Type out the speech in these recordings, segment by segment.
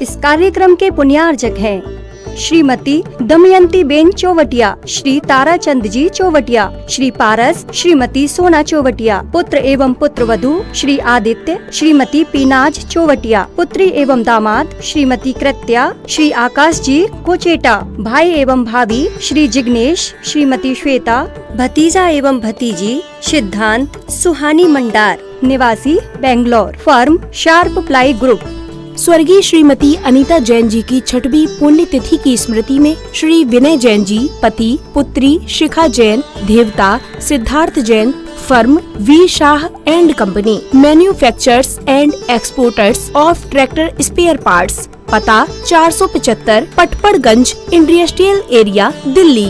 इस कार्यक्रम के पुण्यार्जक हैं श्रीमती दमयंती बेन चौवटिया, श्री ताराचंद जी चौवटिया, श्री पारस श्रीमती सोना चौवटिया, पुत्र एवं पुत्र वधू श्री आदित्य श्रीमती पीनाज चौवटिया, पुत्री एवं दामाद श्रीमती कृत्या श्री आकाश जी कोचेटा, भाई एवं भाभी श्री जिग्नेश श्रीमती श्वेता, भतीजा एवं भतीजी सिद्धांत सुहानी मंडार, निवासी Bangalore, firm sharp ply group. स्वर्गीय श्रीमती अनीता जैन जी की 6वीं पुण्यतिथि की स्मृति में श्री विनय जैन जी पति, पुत्री शिखा जैन, देवता Siddharth Jain, firm V Shah and company, manufacturers and exporters of tractor spare parts, पता 475 पटपड़गंज इंडस्ट्रियल एरिया, दिल्ली।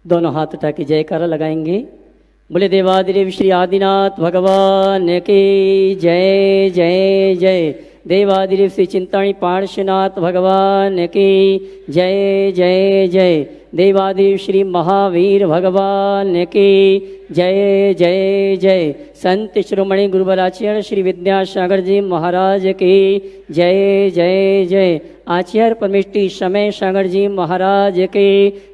दोनों हाथ उठा के जयकारा लगाएंगे। बोले देवादिदेव श्री आदिनाथ भगवान के जय जय जय। देवादिदेव श्री चिंतामणि पार्श्वनाथ भगवान के जय जय जय। देवादिदेव श्री महावीर भगवान के जय जय जय। संत शिरोमणि गुरुवराचार्य श्री विद्यासागर जी महाराज के जय जय जय। आचार्य परमेष्टि समय सागर जी महाराज के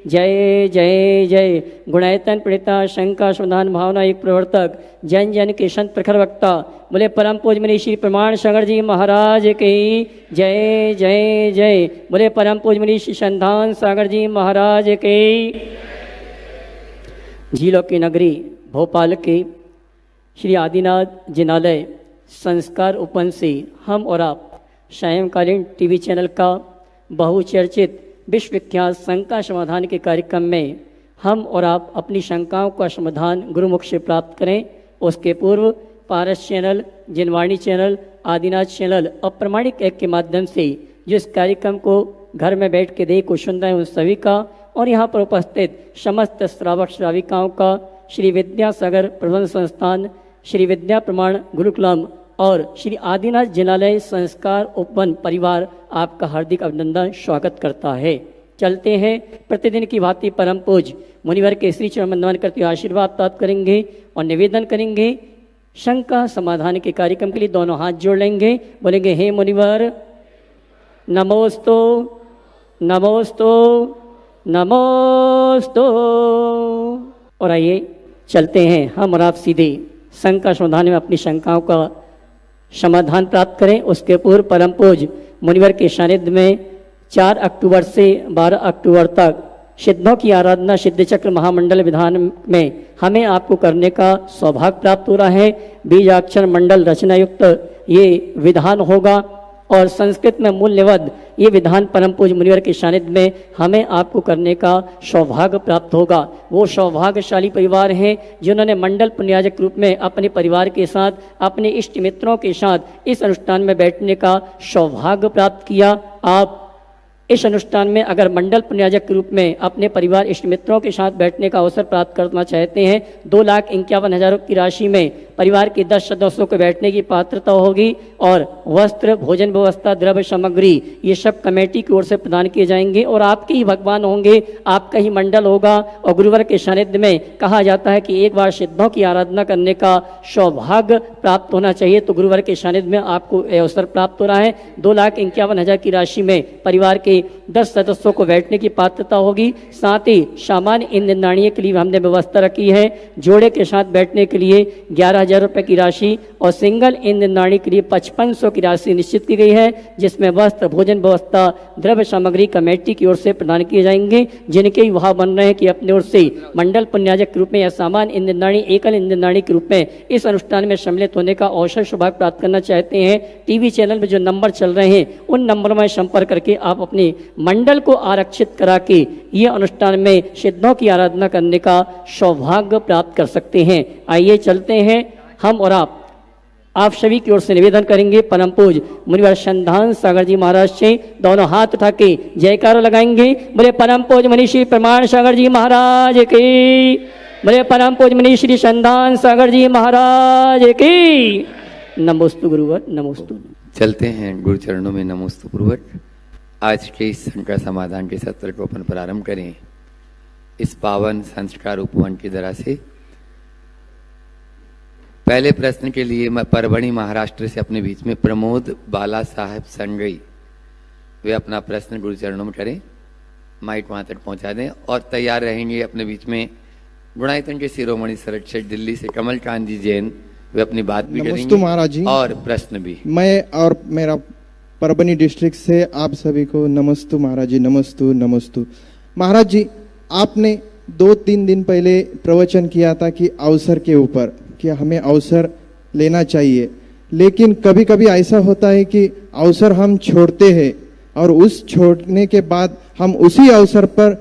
जय जय जय। गुणायतन प्रणेता शंका समाधान भावना एक प्रवर्तक जन जन के संत प्रखर वक्ता बोले परम पूज्य मुनि श्री प्रमाण सागर जी महाराज के जय जय जय। बोले परम पूज्य मुनि श्री संधान सागर जी महाराज के। झीलों की नगरी भोपाल के श्री आदिनाथ जिनालय संस्कार उपवन से हम और आप सायंकालीन टीवी चैनल का बहुचर्चित विश्वविख्यात शंका समाधान के कार्यक्रम में हम और आप अपनी शंकाओं का समाधान गुरुमुख से प्राप्त करें। उसके पूर्व पारस चैनल, जिनवाणी चैनल, आदिनाथ चैनल और प्रमाणिक ऐप के माध्यम से जिस कार्यक्रम को घर में बैठ के देख को सुन रहे हैं उन सभी का और यहाँ पर उपस्थित समस्त श्रावक श्राविकाओं का श्री विद्यासागर प्रबंध संस्थान, श्री विद्या प्रमाण गुरुकुलम और श्री आदिनाथ जिनालय संस्कार उपवन परिवार आपका हार्दिक अभिनंदन स्वागत करता है। चलते हैं प्रतिदिन की भांति परम पूज्य मुनिवर के श्री चरण वंदन करते हुए आशीर्वाद प्राप्त करेंगे और निवेदन करेंगे। शंका समाधान के कार्यक्रम के लिए दोनों हाथ जोड़ लेंगे, बोलेंगे हे मुनिवर नमोस्तु नमोस्तु नमोस्तु। और आइए चलते हैं हम और आप सीधे शंका समाधान में अपनी शंकाओं का समाधान प्राप्त करें। उसके पूर्व परम पूज्य मुनिवर के सानिध्य में 4 अक्टूबर से 12 अक्टूबर तक सिद्धों की आराधना सिद्ध चक्र महामंडल विधान में हमें आपको करने का सौभाग्य प्राप्त हो रहा है। बीजाक्षर मंडल रचना युक्त ये विधान होगा और संस्कृत में मूल्यवद ये विधान परम पूज्य मुनिवर के सानिध्य में हमें आपको करने का सौभाग्य प्राप्त होगा। वो सौभाग्यशाली परिवार हैं जिन्होंने मंडल पुण्याजक रूप में अपने परिवार के साथ, अपने इष्ट मित्रों के साथ इस अनुष्ठान में बैठने का सौभाग्य प्राप्त किया। आप इस अनुष्ठान में अगर मंडल पुण्याजक के रूप में अपने परिवार इष्ट मित्रों के साथ बैठने का अवसर प्राप्त करना चाहते हैं 2,51,000 की राशि में परिवार के 10 सदस्यों को बैठने की पात्रता होगी और वस्त्र, भोजन व्यवस्था, द्रव्य सामग्री ये सब कमेटी की ओर से प्रदान किए जाएंगे और आपके ही भगवान होंगे, आपका ही मंडल होगा। और गुरुवर के सानिध्य में कहा जाता है कि एक बार सिद्धों की आराधना करने का सौभाग्य प्राप्त होना चाहिए, तो गुरुवर के सानिध्य में आपको अवसर प्राप्त हो रहा है। 2,51,000 की राशि में परिवार के 10 सदस्यों को बैठने की पात्रता होगी। साथ ही सामान्य ईंधन के लिए हमने व्यवस्था रखी है। जोड़े के साथ बैठने के लिए 11,000 रुपये की राशि और सिंगल ईंधन के लिए 5500 की राशि निश्चित की गई है, जिसमें वस्त्र, भोजन व्यवस्था, द्रव्य सामग्री कमेटी की ओर से प्रदान किए जाएंगे। जिनके विवाह बन रहे हैं कि अपने ओर से मंडल पुण्याजक के रूप में या सामान्य ईंधन एकल ईंधन के रूप में इस अनुष्ठान में सम्मिलित होने का अवसर सौभाग्य प्राप्त करना चाहते हैं, टीवी चैनल में जो नंबर चल रहे हैं उन नंबरों में संपर्क करके आप अपने मंडल को आरक्षित करा के ये अनुष्ठान में सिद्धों की आराधना करने का सौभाग्य प्राप्त कर सकते हैं। आइए चलते हैं हम और आप सभी की ओर से निवेदन करेंगे परम पूज्य मुनिवर संधान सागर जी महाराज से दोनों हाथ उठा के जयकारा लगाएंगे। बोले परम पूज्य मुनि श्री प्रमाण सागर जी महाराज की, बोले परम पूज्य मुनि श्री संधान सागर जी महाराज की। नमोस्तु गुरुवर, नमोस्तु। चलते हैं गुरु चरणों में नमोस्तु पूर्वक। आज के इस शंका समाधान के सत्र को अपन प्रारंभ करें। इस पावन संस्कार उपवन की तरह से पहले प्रश्न के लिए मैं परभणी महाराष्ट्र से अपने बीच में प्रमोद बाला साहेब संगई, वे अपना प्रश्न गुरु चरणों में करें, माइक वहां तक पहुंचा दें और तैयार रहेंगे अपने बीच में गुणायतन के शिरोमणि संरक्षक दिल्ली से कमलकांत जी जैन, वे अपनी बात भी नमस्ते महाराज जी, और प्रश्न भी। मैं और मेरा परभणी डिस्ट्रिक्ट से आप सभी को नमस्तु महाराज जी, नमस्तु नमस्तु। महाराज जी, आपने 2-3 दिन पहले प्रवचन किया था कि अवसर के ऊपर कि हमें अवसर लेना चाहिए, लेकिन कभी कभी ऐसा होता है कि अवसर हम छोड़ते हैं और उस छोड़ने के बाद हम उसी अवसर पर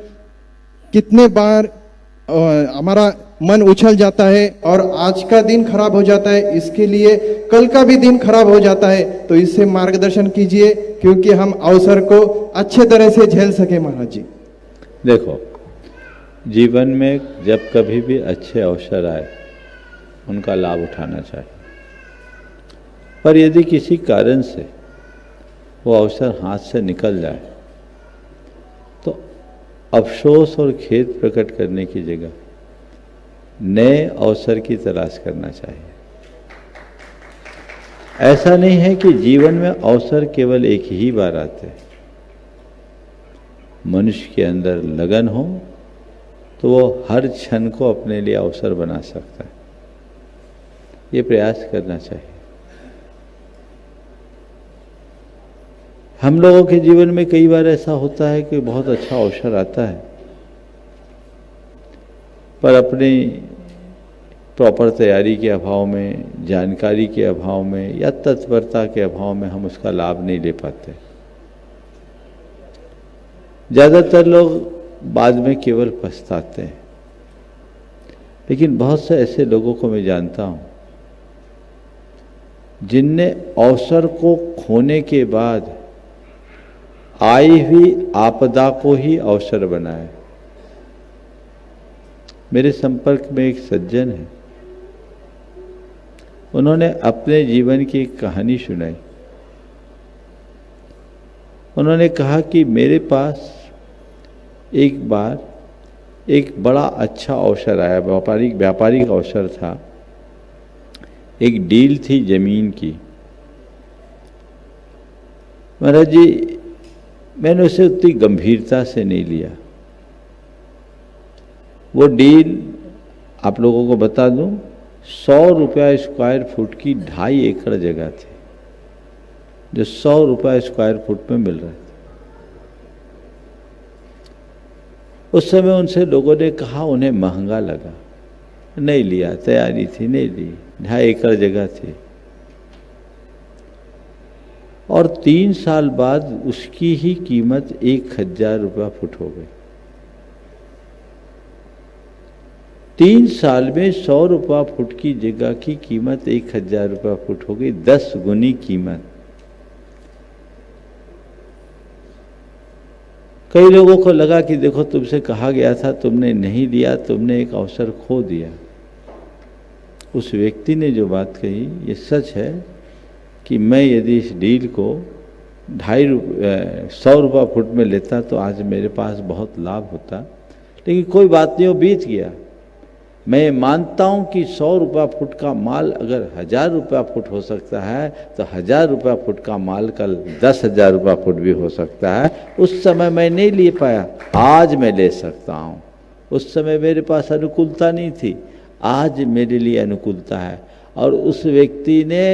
कितने बार हमारा मन उछल जाता है और आज का दिन खराब हो जाता है, इसके लिए कल का भी दिन खराब हो जाता है। तो इससे मार्गदर्शन कीजिए क्योंकि हम अवसर को अच्छे तरह से झेल सके महाराज जी। देखो, जीवन में जब कभी भी अच्छे अवसर आए उनका लाभ उठाना चाहिए, पर यदि किसी कारण से वो अवसर हाथ से निकल जाए तो अफसोस और खेद प्रकट करने की जगह नए अवसर की तलाश करना चाहिए। ऐसा नहीं है कि जीवन में अवसर केवल एक ही बार आते हैं। मनुष्य के अंदर लगन हो तो वो हर क्षण को अपने लिए अवसर बना सकता है, ये प्रयास करना चाहिए। हम लोगों के जीवन में कई बार ऐसा होता है कि बहुत अच्छा अवसर आता है, पर अपनी प्रॉपर तैयारी के अभाव में, जानकारी के अभाव में या तत्परता के अभाव में हम उसका लाभ नहीं ले पाते। ज़्यादातर लोग बाद में केवल पछताते हैं, लेकिन बहुत से ऐसे लोगों को मैं जानता हूं जिनने अवसर को खोने के बाद आई हुई आपदा को ही अवसर बनाया। मेरे संपर्क में एक सज्जन है, उन्होंने अपने जीवन की एक कहानी सुनाई। उन्होंने कहा कि मेरे पास एक बार एक बड़ा अच्छा अवसर आया, व्यापारिक अवसर था। एक डील थी जमीन की। महाराज जी, मैंने उसे उतनी गंभीरता से नहीं लिया। वो डील आप लोगों को बता दूं, 100 रुपया स्क्वायर फुट की 2.5 एकड़ जगह थी, जो 100 रुपया स्क्वायर फुट में मिल रहा था। उस समय उनसे लोगों ने कहा उन्हें महंगा लगा, नहीं लिया। तैयारी थी, नहीं ली। 2.5 एकड़ जगह थी और 3 साल बाद उसकी ही कीमत 1000 रुपया फुट हो गई। 3 साल में 100 रुपया फुट की जगह की कीमत 1000 रुपया फुट हो गई, 10 गुनी कीमत। कई लोगों को लगा कि देखो, तुमसे कहा गया था, तुमने नहीं लिया, तुमने एक अवसर खो दिया। उस व्यक्ति ने जो बात कही, ये सच है कि मैं यदि इस डील को 100 रुपया फुट में लेता तो आज मेरे पास बहुत लाभ होता, लेकिन कोई बात नहीं, वो बीत गया। मैं मानता हूं कि 100 रुपया फुट का माल अगर 1000 रुपया फुट हो सकता है तो 1000 रुपया फुट का माल कल 10,000 रुपया फुट भी हो सकता है। उस समय मैं नहीं ले पाया, आज मैं ले सकता हूं। उस समय मेरे पास अनुकूलता नहीं थी, आज मेरे लिए अनुकूलता है। और उस व्यक्ति ने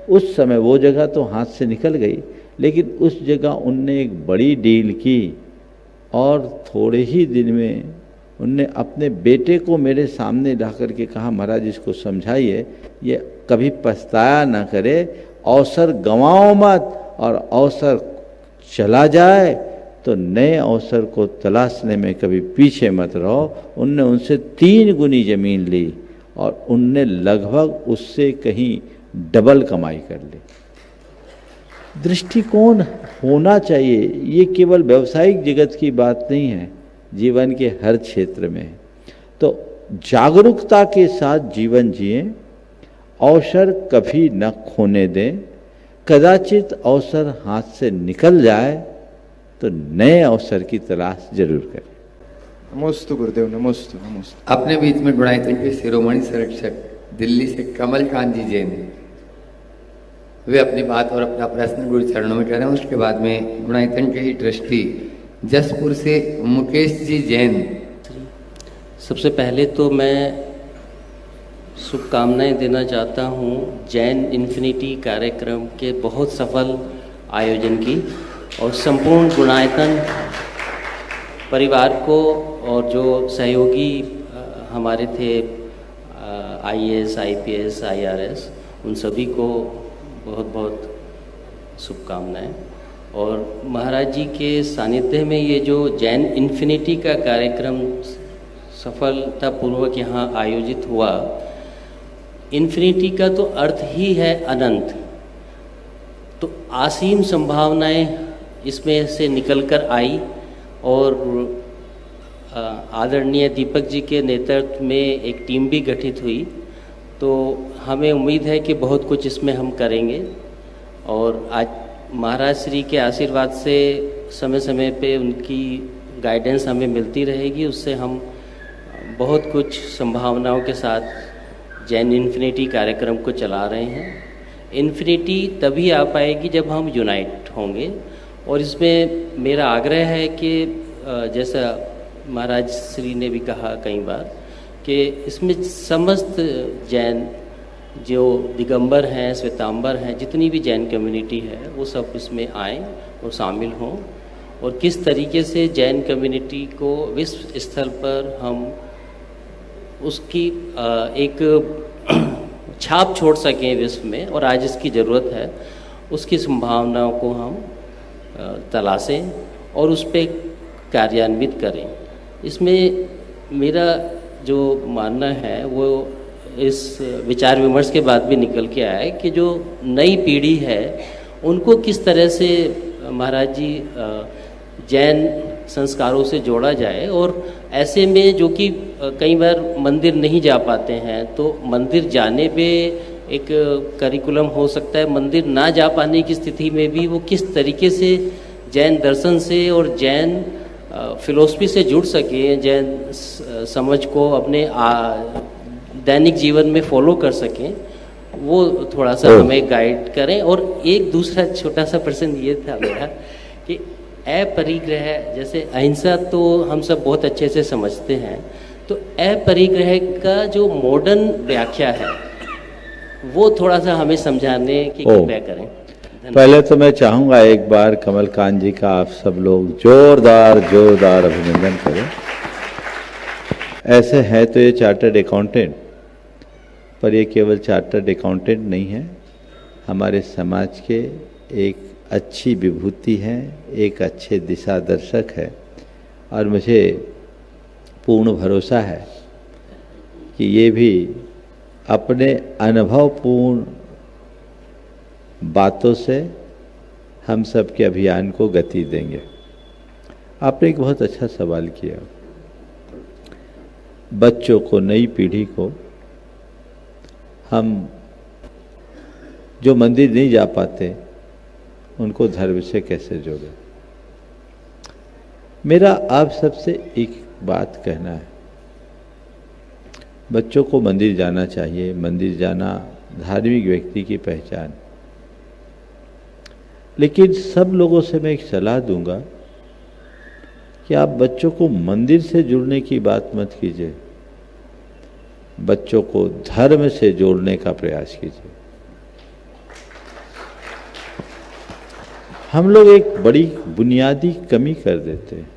उस समय, वो जगह तो हाथ से निकल गई, लेकिन उस जगह उनने एक बड़ी डील की और थोड़े ही दिन में उनने अपने बेटे को मेरे सामने ला करके कहा, महाराज इसको समझाइए, ये कभी पछताया ना करे, अवसर गंवाओ मत, और अवसर चला जाए तो नए अवसर को तलाशने में कभी पीछे मत रहो। उनने उनसे 3 गुनी जमीन ली और उनने लगभग उससे कहीं डबल कमाई कर ली। दृष्टिकोण होना चाहिए, ये केवल व्यवसायिक जगत की बात नहीं है, जीवन के हर क्षेत्र में। तो जागरूकता के साथ जीवन जिए, अवसर कभी न खोने दें। कदाचित अवसर हाथ से निकल जाए तो नए अवसर की तलाश जरूर करें। नमोस्तु गुरुदेव, नमोस्तु नमोस्तु। अपने बीच में गुणायतन के शिरोमणि संरक्षक दिल्ली से कमल कांत जी जैन, वे अपनी बात और अपना प्रश्न गुरु चरणों में करें। उसके बाद में गुणायतन के ही ट्रस्टी जसपुर से मुकेश जी जैन। सबसे पहले तो मैं शुभकामनाएं देना चाहता हूं जैन इन्फिनिटी कार्यक्रम के बहुत सफल आयोजन की, और संपूर्ण गुणायतन परिवार को और जो सहयोगी हमारे थे IAS, IPS, IRS, उन सभी को बहुत बहुत शुभकामनाएं। और महाराज जी के सानिध्य में ये जो जैन इन्फिनिटी का कार्यक्रम सफलतापूर्वक यहाँ आयोजित हुआ, इन्फिनिटी का तो अर्थ ही है अनंत, तो असीम संभावनाएं इसमें से निकलकर आई। और आदरणीय दीपक जी के नेतृत्व में एक टीम भी गठित हुई, तो हमें उम्मीद है कि बहुत कुछ इसमें हम करेंगे। और आज महाराज श्री के आशीर्वाद से समय समय पे उनकी गाइडेंस हमें मिलती रहेगी, उससे हम बहुत कुछ संभावनाओं के साथ जैन इन्फिनिटी कार्यक्रम को चला रहे हैं। इन्फिनिटी तभी आ पाएगी जब हम यूनाइट होंगे, और इसमें मेरा आग्रह है कि जैसा महाराज श्री ने भी कहा कई बार कि इसमें समस्त जैन जो दिगंबर हैं, श्वेतांबर हैं, जितनी भी जैन कम्युनिटी है वो सब इसमें आएँ और शामिल हों, और किस तरीके से जैन कम्युनिटी को विश्व स्तर पर हम उसकी एक छाप छोड़ सकें विश्व में, और आज इसकी ज़रूरत है, उसकी संभावनाओं को हम तलाशें और उस पर कार्यान्वित करें। इसमें मेरा जो मानना है वो इस विचार विमर्श के बाद भी निकल के आया है कि जो नई पीढ़ी है उनको किस तरह से महाराज जी जैन संस्कारों से जोड़ा जाए, और ऐसे में जो कि कई बार मंदिर नहीं जा पाते हैं, तो मंदिर जाने पे एक करिकुलम हो सकता है, मंदिर ना जा पाने की स्थिति में भी वो किस तरीके से जैन दर्शन से और जैन फिलॉसफी से जुड़ सके, जैन समझ को अपने दैनिक जीवन में फॉलो कर सकें, वो थोड़ा सा हमें गाइड करें। और एक दूसरा छोटा सा प्रश्न ये था मेरा कि अपरिग्रह, जैसे अहिंसा तो हम सब बहुत अच्छे से समझते हैं, तो अपरिग्रह का जो मॉडर्न व्याख्या है वो थोड़ा सा हमें समझाने की कृपया करें। पहले तो मैं चाहूँगा एक बार कमल कांत जी का आप सब लोग जोरदार अभिनंदन करें। ऐसे हैं तो ये चार्टर्ड अकाउंटेंट, पर ये केवल चार्टर्ड अकाउंटेंट नहीं है, हमारे समाज के एक अच्छी विभूति है, एक अच्छे दिशा दर्शक है, और मुझे पूर्ण भरोसा है कि ये भी अपने अनुभवपूर्ण बातों से हम सब के अभियान को गति देंगे। आपने एक बहुत अच्छा सवाल किया। बच्चों को, नई पीढ़ी को हम जो मंदिर नहीं जा पाते उनको धर्म से कैसे जोड़ें। मेरा आप सबसे एक बात कहना है, बच्चों को मंदिर जाना चाहिए, मंदिर जाना धार्मिक व्यक्ति की पहचान, लेकिन सब लोगों से मैं एक सलाह दूंगा कि आप बच्चों को मंदिर से जुड़ने की बात मत कीजिए, बच्चों को धर्म से जोड़ने का प्रयास कीजिए। हम लोग एक बड़ी बुनियादी कमी कर देते हैं।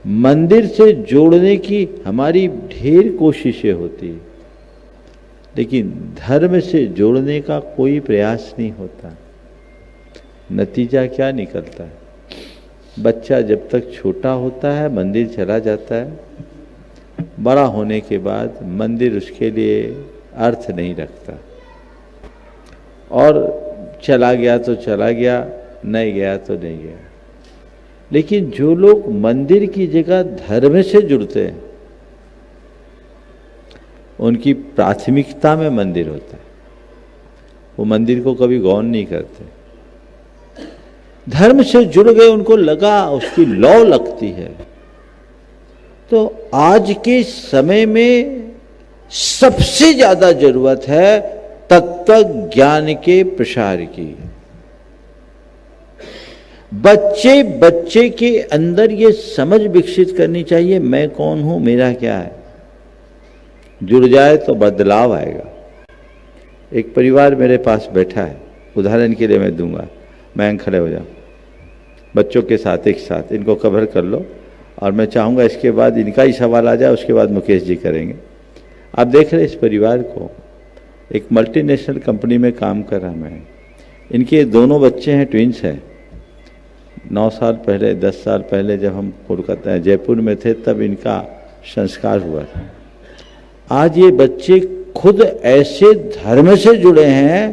मंदिर से जोड़ने की हमारी ढेर कोशिशें होती हैं, लेकिन धर्म से जोड़ने का कोई प्रयास नहीं होता। नतीजा क्या निकलता है? बच्चा जब तक छोटा होता है मंदिर चला जाता है, बड़ा होने के बाद मंदिर उसके लिए अर्थ नहीं रखता, और चला गया तो चला गया, नहीं गया तो नहीं गया। लेकिन जो लोग मंदिर की जगह धर्म से जुड़ते हैं, उनकी प्राथमिकता में मंदिर होता है, वो मंदिर को कभी गौण नहीं करते। धर्म से जुड़ गए, उनको लगा उसकी लौ लगती है। तो आज के समय में सबसे ज्यादा जरूरत है तत्व ज्ञान के प्रसार की। बच्चे के अंदर ये समझ विकसित करनी चाहिए, मैं कौन हूं, मेरा क्या है। जुड़ जाए तो बदलाव आएगा। एक परिवार मेरे पास बैठा है, उदाहरण के लिए मैं दूंगा, मैं खड़े हो जाऊं, बच्चों के साथ एक साथ इनको कवर कर लो, और मैं चाहूंगा इसके बाद इनका ही सवाल आ जाए, उसके बाद मुकेश जी करेंगे। आप देख रहे इस परिवार को, एक मल्टीनेशनल कंपनी में काम कर रहा मैं। इनके दोनों बच्चे हैं, ट्विंस हैं। 9 साल पहले, 10 साल पहले जब हम कोलकाता जयपुर में थे तब इनका संस्कार हुआ था। आज ये बच्चे खुद ऐसे धर्म से जुड़े हैं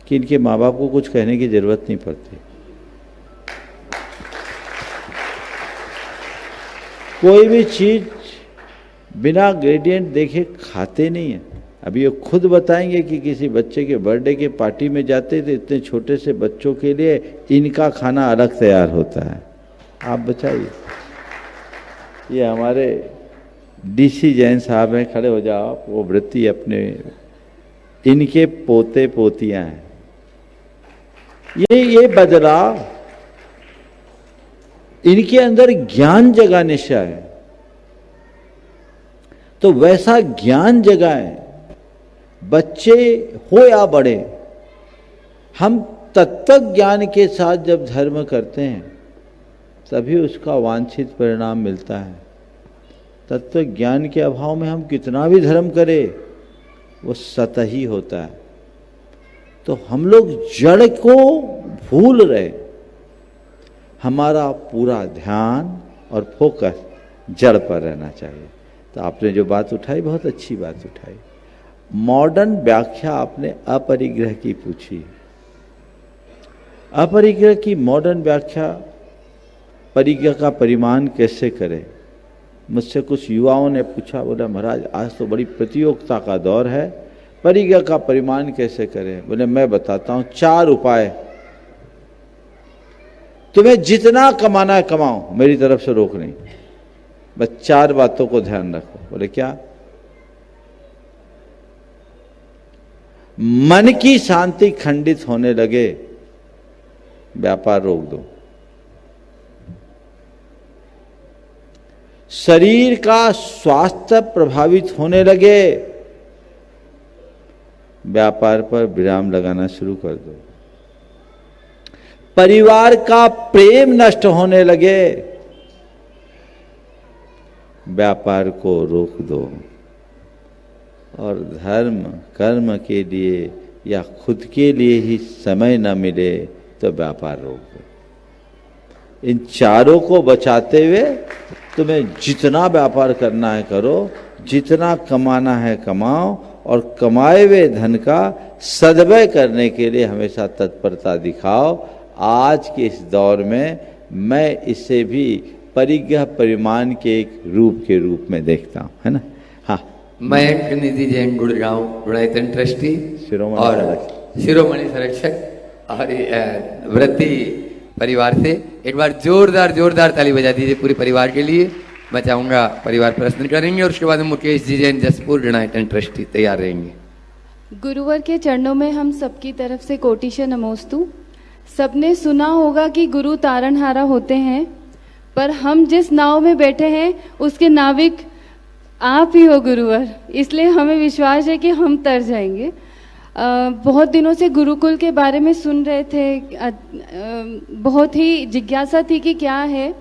कि इनके माँ बाप को कुछ कहने की जरूरत नहीं पड़ती। कोई भी चीज बिना ग्रेडियंट देखे खाते नहीं है। अभी ये खुद बताएंगे कि किसी बच्चे के बर्थडे के पार्टी में जाते थे, इतने छोटे से बच्चों के लिए इनका खाना अलग तैयार होता है। आप बताइए। ये हमारे डीसी जैन साहब हैं, खड़े हो जाओ आप। वो वृत्ति अपने, इनके पोते पोतियां हैं। ये बदलाव इनके अंदर ज्ञान जगाने से है, तो वैसा ज्ञान जगाएं, बच्चे हो या बड़े। हम तत्व ज्ञान के साथ जब धर्म करते हैं तभी उसका वांछित परिणाम मिलता है। तत्व ज्ञान के अभाव में हम कितना भी धर्म करें वो सतही होता है। तो हम लोग जड़ को भूल रहे। हमारा पूरा ध्यान और फोकस जड़ पर रहना चाहिए। तो आपने जो बात उठाई, बहुत अच्छी बात उठाई। मॉडर्न व्याख्या आपने अपरिग्रह की पूछी। अपरिग्रह की मॉडर्न व्याख्या, परिग्रह का परिमाण कैसे करें। मुझसे कुछ युवाओं ने पूछा, बोला महाराज आज तो बड़ी प्रतियोगिता का दौर है, परिग्रह का परिमाण कैसे करें। बोले मैं बताता हूं 4 उपाय। तुम्हें जितना कमाना है कमाओ, मेरी तरफ से रोक नहीं, बस 4 बातों को ध्यान रखो। बोले क्या। मन की शांति खंडित होने लगे, व्यापार रोक दो। शरीर का स्वास्थ्य प्रभावित होने लगे, व्यापार पर विराम लगाना शुरू कर दो। परिवार का प्रेम नष्ट होने लगे, व्यापार को रोक दो। और धर्म कर्म के लिए या खुद के लिए ही समय न मिले तो व्यापार रोक दो। इन चारों को बचाते हुए तुम्हें जितना व्यापार करना है करो, जितना कमाना है कमाओ, और कमाए हुए धन का सद्व्यय करने के लिए हमेशा तत्परता दिखाओ। आज के इस दौर में मैं इसे भी परिग्रह परिमाण के एक रूप के रूप में देखता हूं, है ना। हाँ, मैं निधि जैन गुड़गांव गुणायतन ट्रस्टी और शिरोमणि संरक्षक और वृत्ति परिवार से एक बार जोरदार ताली बजा दीजिए पूरे परिवार के लिए। मैं चाहूंगा परिवार प्रश्न करेंगे और उसके बाद मुकेश जी जैन जसपुर गुणायतन ट्रस्टी तैयार रहेंगे। गुरुवर के चरणों में हम सबकी तरफ से कोटिशा नमोस्तु। सबने सुना होगा कि गुरु तारणहारा होते हैं, पर हम जिस नाव में बैठे हैं उसके नाविक आप ही हो गुरुवर, इसलिए हमें विश्वास है कि हम तर जाएंगे। बहुत दिनों से गुरुकुल के बारे में सुन रहे थे, बहुत ही जिज्ञासा थी कि क्या है।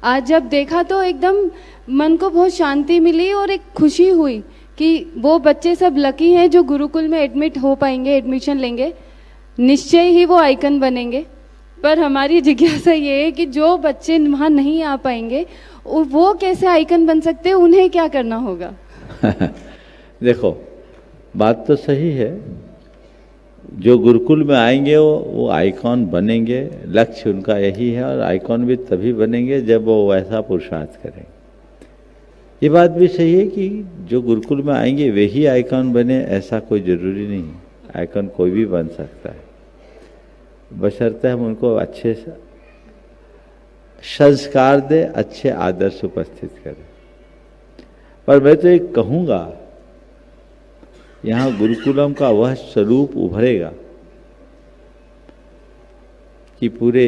आज जब देखा तो एकदम मन को बहुत शांति मिली और एक खुशी हुई कि वो बच्चे सब लकी हैं जो गुरुकुल में एडमिट हो पाएंगे, एडमिशन लेंगे, निश्चय ही वो आइकन बनेंगे। पर हमारी जिज्ञासा ये है कि जो बच्चे वहाँ नहीं आ पाएंगे वो कैसे आइकन बन सकते हैं, उन्हें क्या करना होगा। देखो बात तो सही है, जो गुरुकुल में आएंगे वो आइकॉन बनेंगे, लक्ष्य उनका यही है। और आइकॉन भी तभी बनेंगे जब वो वैसा पुरुषार्थ करें। ये बात भी सही है कि जो गुरुकुल में आएंगे वे ही आइकॉन बने, ऐसा कोई जरूरी नहीं। आइकॉन कोई भी बन सकता है, बशर्ते हम उनको अच्छे संस्कार दे, अच्छे आदर्श उपस्थित करें। पर मैं तो एक कहूँगा यहाँ गुरुकुलम का वह स्वरूप उभरेगा कि पूरे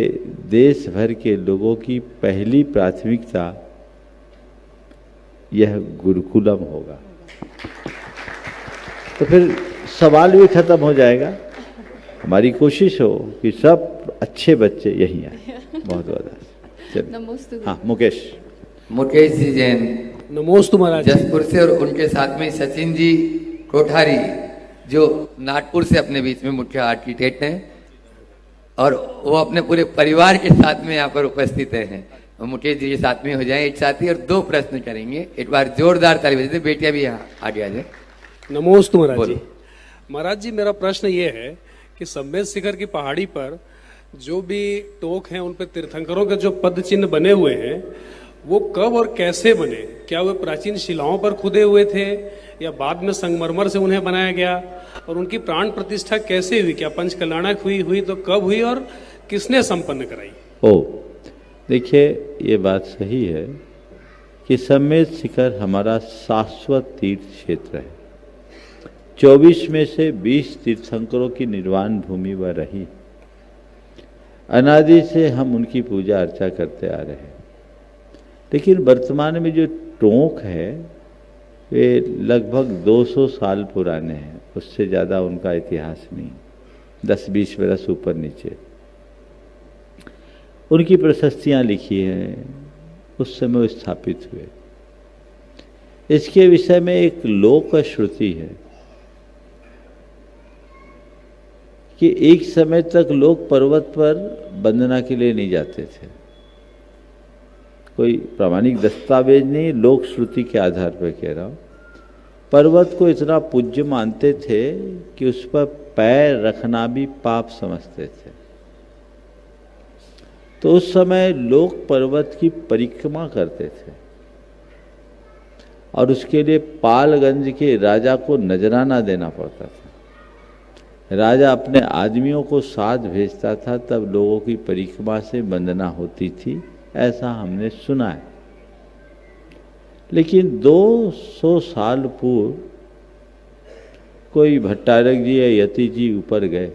देश भर के लोगों की पहली प्राथमिकता यह गुरुकुलम होगा। तो फिर सवाल भी खत्म हो जाएगा। हमारी कोशिश हो कि सब अच्छे बच्चे यहीं आए। बहुत बहुत नमोस्तु। हाँ, मुकेश जी जैन नमोस्तु महाराज। जसपुर से, और उनके साथ में सचिन जी कोठारी जो नागपुर से अपने बीच में मुख्य आर्किटेक्ट हैं, और वो अपने पूरे परिवार के साथ में यहाँ पर उपस्थित हैं। मुकेश जी के साथ में हो जाए एक साथी, और 2 प्रश्न करेंगे। एक बार जोरदार ताली बजाते। बेटिया भी यहाँ आगे आ जाए। नमोस्तु महाराज जी। बोलो। महाराज जी, मेरा प्रश्न ये है कि सम्मेद शिखर की पहाड़ी पर जो भी टोक हैं उन पर तीर्थंकरों के जो पद चिन्ह बने हुए हैं वो कब और कैसे बने? क्या वे प्राचीन शिलाओं पर खुदे हुए थे या बाद में संगमरमर से उन्हें बनाया गया? और उनकी प्राण प्रतिष्ठा कैसे हुई? क्या पंचकल्याणक हुई तो कब हुई और किसने संपन्न कराई? देखिए, ये बात सही है कि सम्मेद शिखर हमारा शाश्वत तीर्थ क्षेत्र है। 24 में से 20 तीर्थंकरों की निर्वाण भूमि वह रही। अनादि से हम उनकी पूजा अर्चा करते आ रहे हैं। लेकिन वर्तमान में जो टोंक है वे लगभग 200 साल पुराने हैं, उससे ज़्यादा उनका इतिहास नहीं, 10-20 बरस ऊपर नीचे। उनकी प्रशस्तियाँ लिखी हैं, उस समय वो स्थापित हुए। इसके विषय में एक लोक श्रुति है कि एक समय तक लोग पर्वत पर वंदना के लिए नहीं जाते थे। कोई प्रामाणिक दस्तावेज नहीं, लोक श्रुति के आधार पर कह रहा हूँ। पर्वत को इतना पूज्य मानते थे कि उस पर पैर रखना भी पाप समझते थे। तो उस समय लोग पर्वत की परिक्रमा करते थे और उसके लिए पालगंज के राजा को नजराना देना पड़ता था। राजा अपने आदमियों को साथ भेजता था, तब लोगों की परिक्रमा से वंदना होती थी, ऐसा हमने सुना है। लेकिन 200 साल पूर्व कोई भट्टारक जी या यति जी ऊपर गए।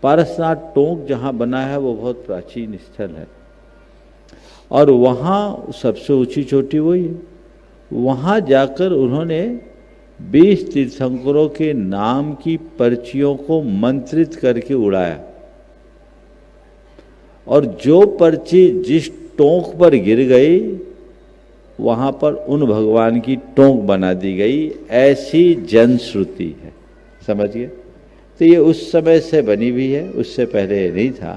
पारसनाथ टोंक जहाँ बना है वो बहुत प्राचीन स्थल है और वहाँ सबसे ऊंची चोटी वही है। वहाँ जाकर उन्होंने 20 तीर्थंकरों के नाम की पर्चियों को मंत्रित करके उड़ाया और जो पर्ची जिस टोंक पर गिर गई वहाँ पर उन भगवान की टोंक बना दी गई। ऐसी जनश्रुति है, समझिए। तो ये उस समय से बनी हुई है, उससे पहले नहीं था,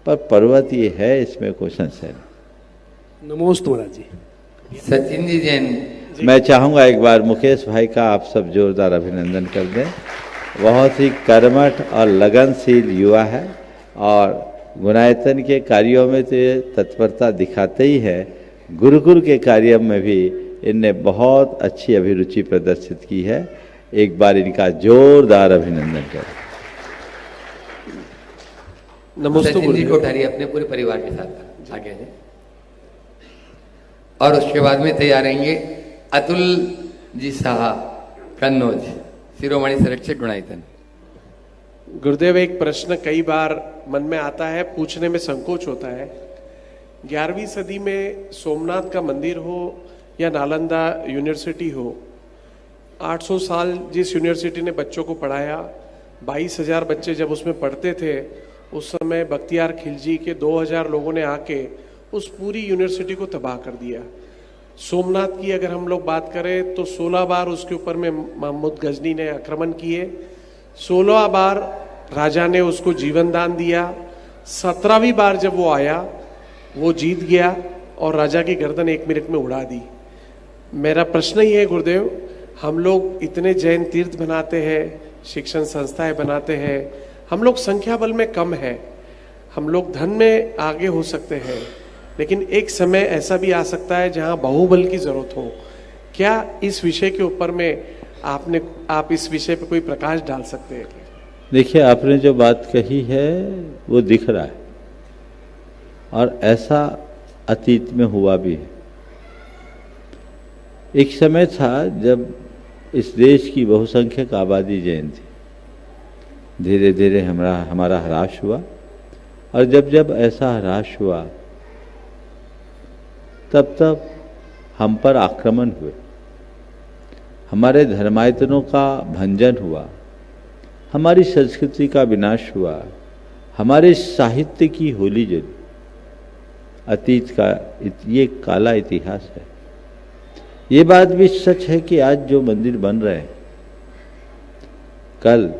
पर पर्वत ये है, इसमें कोई संशय नहीं। नमोस्तु महाराज जी। सचिन जी जैन। मैं चाहूँगा एक बार मुकेश भाई का आप सब जोरदार अभिनंदन कर दें। बहुत ही कर्मठ और लगनशील युवा है और गुणायतन के कार्यों में तो ये तत्परता दिखाते ही है। गुरुकुल के कार्य में भी इनने बहुत अच्छी अभिरुचि प्रदर्शित की है। एक बार इनका जोरदार अभिनंदन करें। नमस्ते जी कोठारी अपने पूरे परिवार के साथ आगे जाए और उसके बाद में तैयार रहेंगे अतुल जी साहा कन्नौज, शिरोमणि संरक्षक गुणायतन। गुरुदेव, एक प्रश्न कई बार मन में आता है, पूछने में संकोच होता है। 11वीं सदी में सोमनाथ का मंदिर हो या नालंदा यूनिवर्सिटी हो, 800 साल जिस यूनिवर्सिटी ने बच्चों को पढ़ाया, 22,000 बच्चे जब उसमें पढ़ते थे, उस समय बख्तियार खिलजी के 2,000 लोगों ने आके उस पूरी यूनिवर्सिटी को तबाह कर दिया। सोमनाथ की अगर हम लोग बात करें तो 16 बार उसके ऊपर में महमूद गजनी ने आक्रमण किए, 16 बार राजा ने उसको जीवन दान दिया, 17वीं बार जब वो आया वो जीत गया और राजा की गर्दन 1 मिनट में उड़ा दी। मेरा प्रश्न ये है गुरुदेव, हम लोग इतने जैन तीर्थ बनाते हैं, शिक्षण संस्थाएं बनाते हैं, हम लोग संख्या बल में कम है, हम लोग धन में आगे हो सकते हैं, लेकिन एक समय ऐसा भी आ सकता है जहां बाहुबल की जरूरत हो। क्या इस विषय के ऊपर में आप इस विषय पर कोई प्रकाश डाल सकते हैं? देखिए, आपने जो बात कही है वो दिख रहा है और ऐसा अतीत में हुआ भी है। एक समय था जब इस देश की बहुसंख्यक आबादी जैन थी। धीरे धीरे हमारा ह्रास हुआ, और जब जब ऐसा ह्रास हुआ तब तब हम पर आक्रमण हुए, हमारे धर्मायतनों का भंजन हुआ, हमारी संस्कृति का विनाश हुआ, हमारे साहित्य की होली जली। अतीत का ये काला इतिहास है। ये बात भी सच है कि आज जो मंदिर बन रहे हैं, कल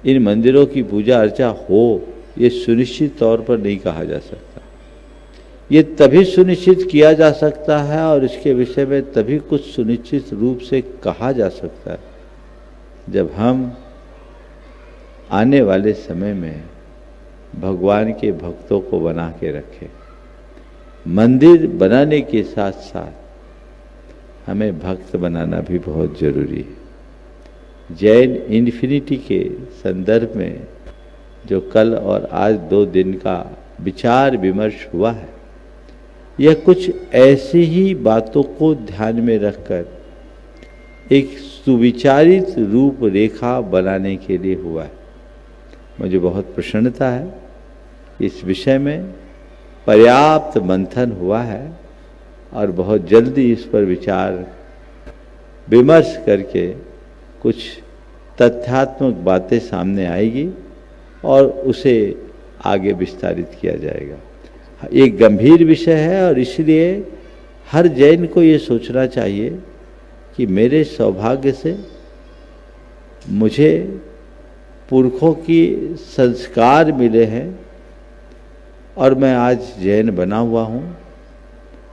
इन मंदिरों की पूजा अर्चा हो, ये सुनिश्चित तौर पर नहीं कहा जा सकता। ये तभी सुनिश्चित किया जा सकता है और इसके विषय में तभी कुछ सुनिश्चित रूप से कहा जा सकता है जब हम आने वाले समय में भगवान के भक्तों को बना के रखें। मंदिर बनाने के साथ साथ हमें भक्त बनाना भी बहुत जरूरी है। जैन इन्फिनिटी के संदर्भ में जो कल और आज 2 दिन का विचार विमर्श हुआ है, यह कुछ ऐसी ही बातों को ध्यान में रखकर एक सुविचारित रूपरेखा बनाने के लिए हुआ है। मुझे बहुत प्रसन्नता है, इस विषय में पर्याप्त मंथन हुआ है और बहुत जल्दी इस पर विचार विमर्श करके कुछ तथ्यात्मक बातें सामने आएगी और उसे आगे विस्तारित किया जाएगा। एक गंभीर विषय है और इसलिए हर जैन को ये सोचना चाहिए कि मेरे सौभाग्य से मुझे पुरखों की संस्कार मिले हैं और मैं आज जैन बना हुआ हूँ।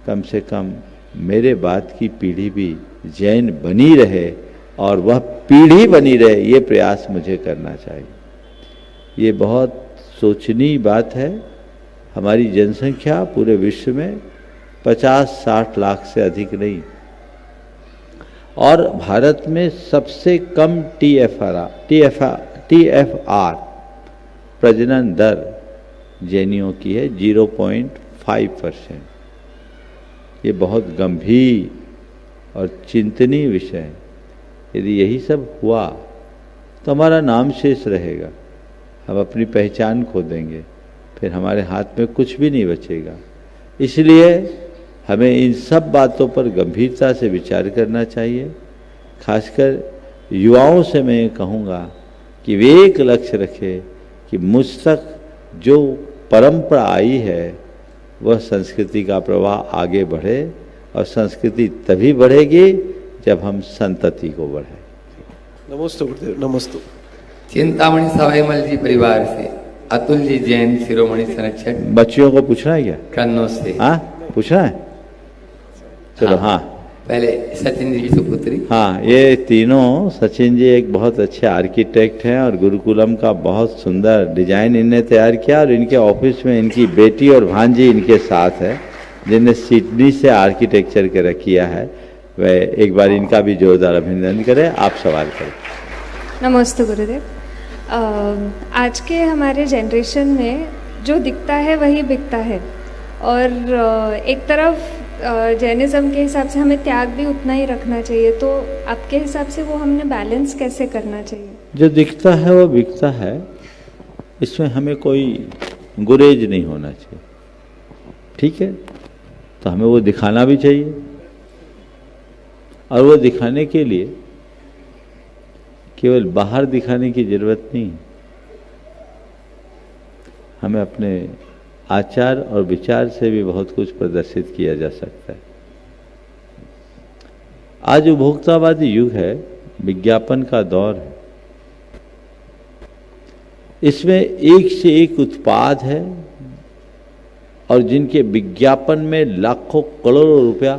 कम से कम मेरे बाद की पीढ़ी भी जैन बनी रहे और वह पीढ़ी बनी रहे, ये प्रयास मुझे करना चाहिए। ये बहुत सोचनीय बात है। हमारी जनसंख्या पूरे विश्व में 50-60 लाख से अधिक नहीं, और भारत में सबसे कम TFR प्रजनन दर जैनियों की है 0.5%। ये बहुत गंभीर और चिंतनीय विषय है। यदि यही सब हुआ तो हमारा नाम शेष रहेगा, हम अपनी पहचान खो देंगे, फिर हमारे हाथ में कुछ भी नहीं बचेगा। इसलिए हमें इन सब बातों पर गंभीरता से विचार करना चाहिए। खासकर युवाओं से मैं कहूँगा कि वे एक लक्ष्य रखें कि मुझ तक जो परंपरा आई है वह संस्कृति का प्रवाह आगे बढ़े, और संस्कृति तभी बढ़ेगी जब हम संतति को बढ़ाएं। नमस्ते गुरुदेव। नमस्ते। चिंतामणि सवाईमल जी परिवार से अतुल जी जैन शिरोमणि संरक्षक। बच्चियों को पूछना है क्या? कन्नौज से। हाँ, पूछना है, चलो। हाँ, पहले सचिन जी की सुपुत्री। हाँ, ये तीनों, सचिन जी एक बहुत अच्छे आर्किटेक्ट हैं और गुरुकुलम का बहुत सुंदर डिजाइन इन्हें तैयार किया, और इनके ऑफिस में इनकी बेटी और भांजी इनके साथ है जिन्हें सिडनी से आर्किटेक्चर के किया है। वह एक बार इनका भी जोरदार अभिनंदन करें। आप सवाल करें। नमस्ते गुरुदेव। आज के हमारे जनरेशन में जो दिखता है वही बिकता है, और एक तरफ जैनिज़्म के हिसाब से हमें त्याग भी उतना ही रखना चाहिए, तो आपके हिसाब से वो हमने बैलेंस कैसे करना चाहिए? जो दिखता है वो बिकता है, इसमें हमें कोई गुरेज नहीं होना चाहिए। ठीक है, तो हमें वो दिखाना भी चाहिए, और वो दिखाने के लिए केवल बाहर दिखाने की जरूरत नहीं, हमें अपने आचार और विचार से भी बहुत कुछ प्रदर्शित किया जा सकता है। आज उपभोक्तावादी युग है, विज्ञापन का दौर है। इसमें एक से एक उत्पाद है, और जिनके विज्ञापन में लाखों करोड़ों रुपया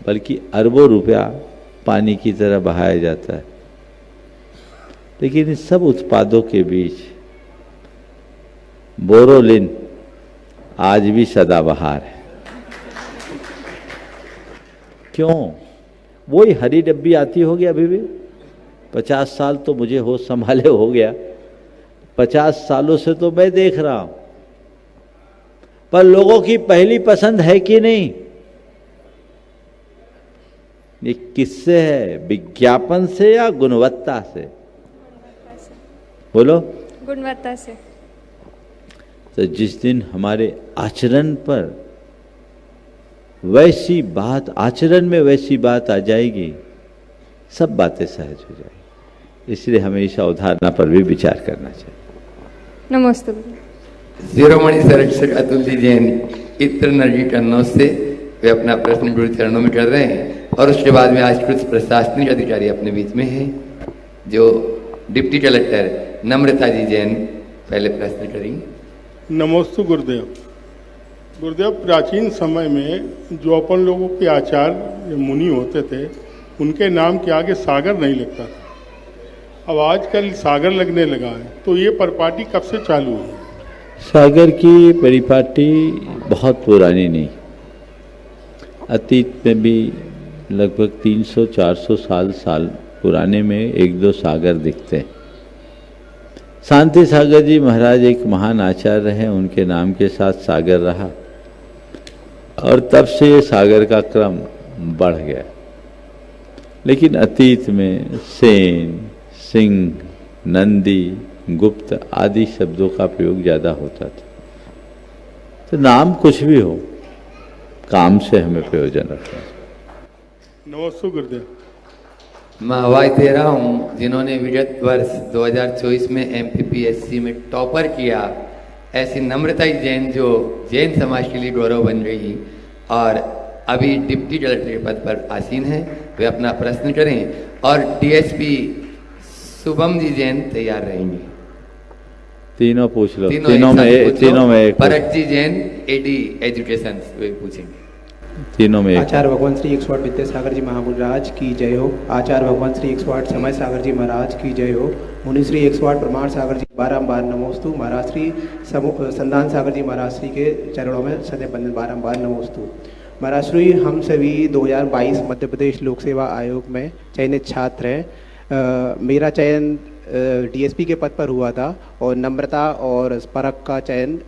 बल्कि अरबों रुपया पानी की तरह बहाया जाता है। लेकिन इन सब उत्पादों के बीच बोरोलिन आज भी सदाबहार है। क्यों? वही हरी डब्बी आती होगी अभी भी। 50 साल तो मुझे होश संभाले हो गया, 50 सालों से तो मैं देख रहा हूं, पर लोगों की पहली पसंद है कि नहीं? ये किससे है, विज्ञापन से या गुणवत्ता से? बोलो। गुणवत्ता से। तो जिस दिन हमारे आचरण पर वैसी बात, आचरण में वैसी बात आ जाएगी, सब बातें सहज हो जाएगी। इसलिए हमें इस अवधारणा पर भी विचार करना चाहिए। नमस्ते। शिरोमणि संरक्षक अतुल जी जैन इत्र नरजी कन्नौज से वे अपना प्रश्न गुरु चरणों में कर रहे हैं, और उसके बाद में आज कुछ प्रशासनिक अधिकारी अपने बीच में हैं, जो डिप्टी कलेक्टर नम्रता जी जैन पहले प्रश्न करेंगे। नमोस्तु गुरुदेव। गुरुदेव, प्राचीन समय में जो अपन लोगों के आचार्य मुनि होते थे, उनके नाम के आगे सागर नहीं लगता था। अब आजकल सागर लगने लगा है, तो ये परिपाटी कब से चालू हुई? सागर की परिपाटी बहुत पुरानी नहीं, अतीत में भी लगभग 300-400 साल पुराने में एक दो सागर दिखते हैं। शांति सागर जी महाराज एक महान आचार्य हैं, उनके नाम के साथ सागर रहा, और तब से ये सागर का क्रम बढ़ गया। लेकिन अतीत में सेन, सिंह, नंदी, गुप्त आदि शब्दों का प्रयोग ज़्यादा होता था। तो नाम कुछ भी हो, काम से हमें प्रयोजन रखना चाहिए। नमस्ते गुरुदेव। मैं आवाज दे रहा हूँ जिन्होंने विगत वर्ष 2024 में MPPSC में टॉपर किया, ऐसी नम्रता जैन जो जैन समाज के लिए गौरव बन रही और अभी डिप्टी कलेक्टर के पद पर आसीन है, वे अपना प्रश्न करें, और DSP शुभम जी जैन तैयार रहेंगे। तीनों पूछ लो, तीनों में एक। भरत जी जैन AD एजुकेशन वे पूछेंगे। तीनों में आचार्य भगवान श्री 108 विद्यासागर जी महामुनिराज की जय हो। आचार्य भगवान श्री 108 समय सागर जी महाराज की जय हो। मुनि श्री 108 प्रमाण सागर जी बारंबार नमोस्तु। महाराज श्री संदान सागर जी महाराज श्री के चरणों में सदैव बंदन बारंबार नमोस्तु। महाराज श्री, हम सभी 2022 मध्य प्रदेश लोक सेवा आयोग में चयनित छात्र हैं। मेरा चयन DSP के पद पर हुआ था, और नम्रता और परख का चयन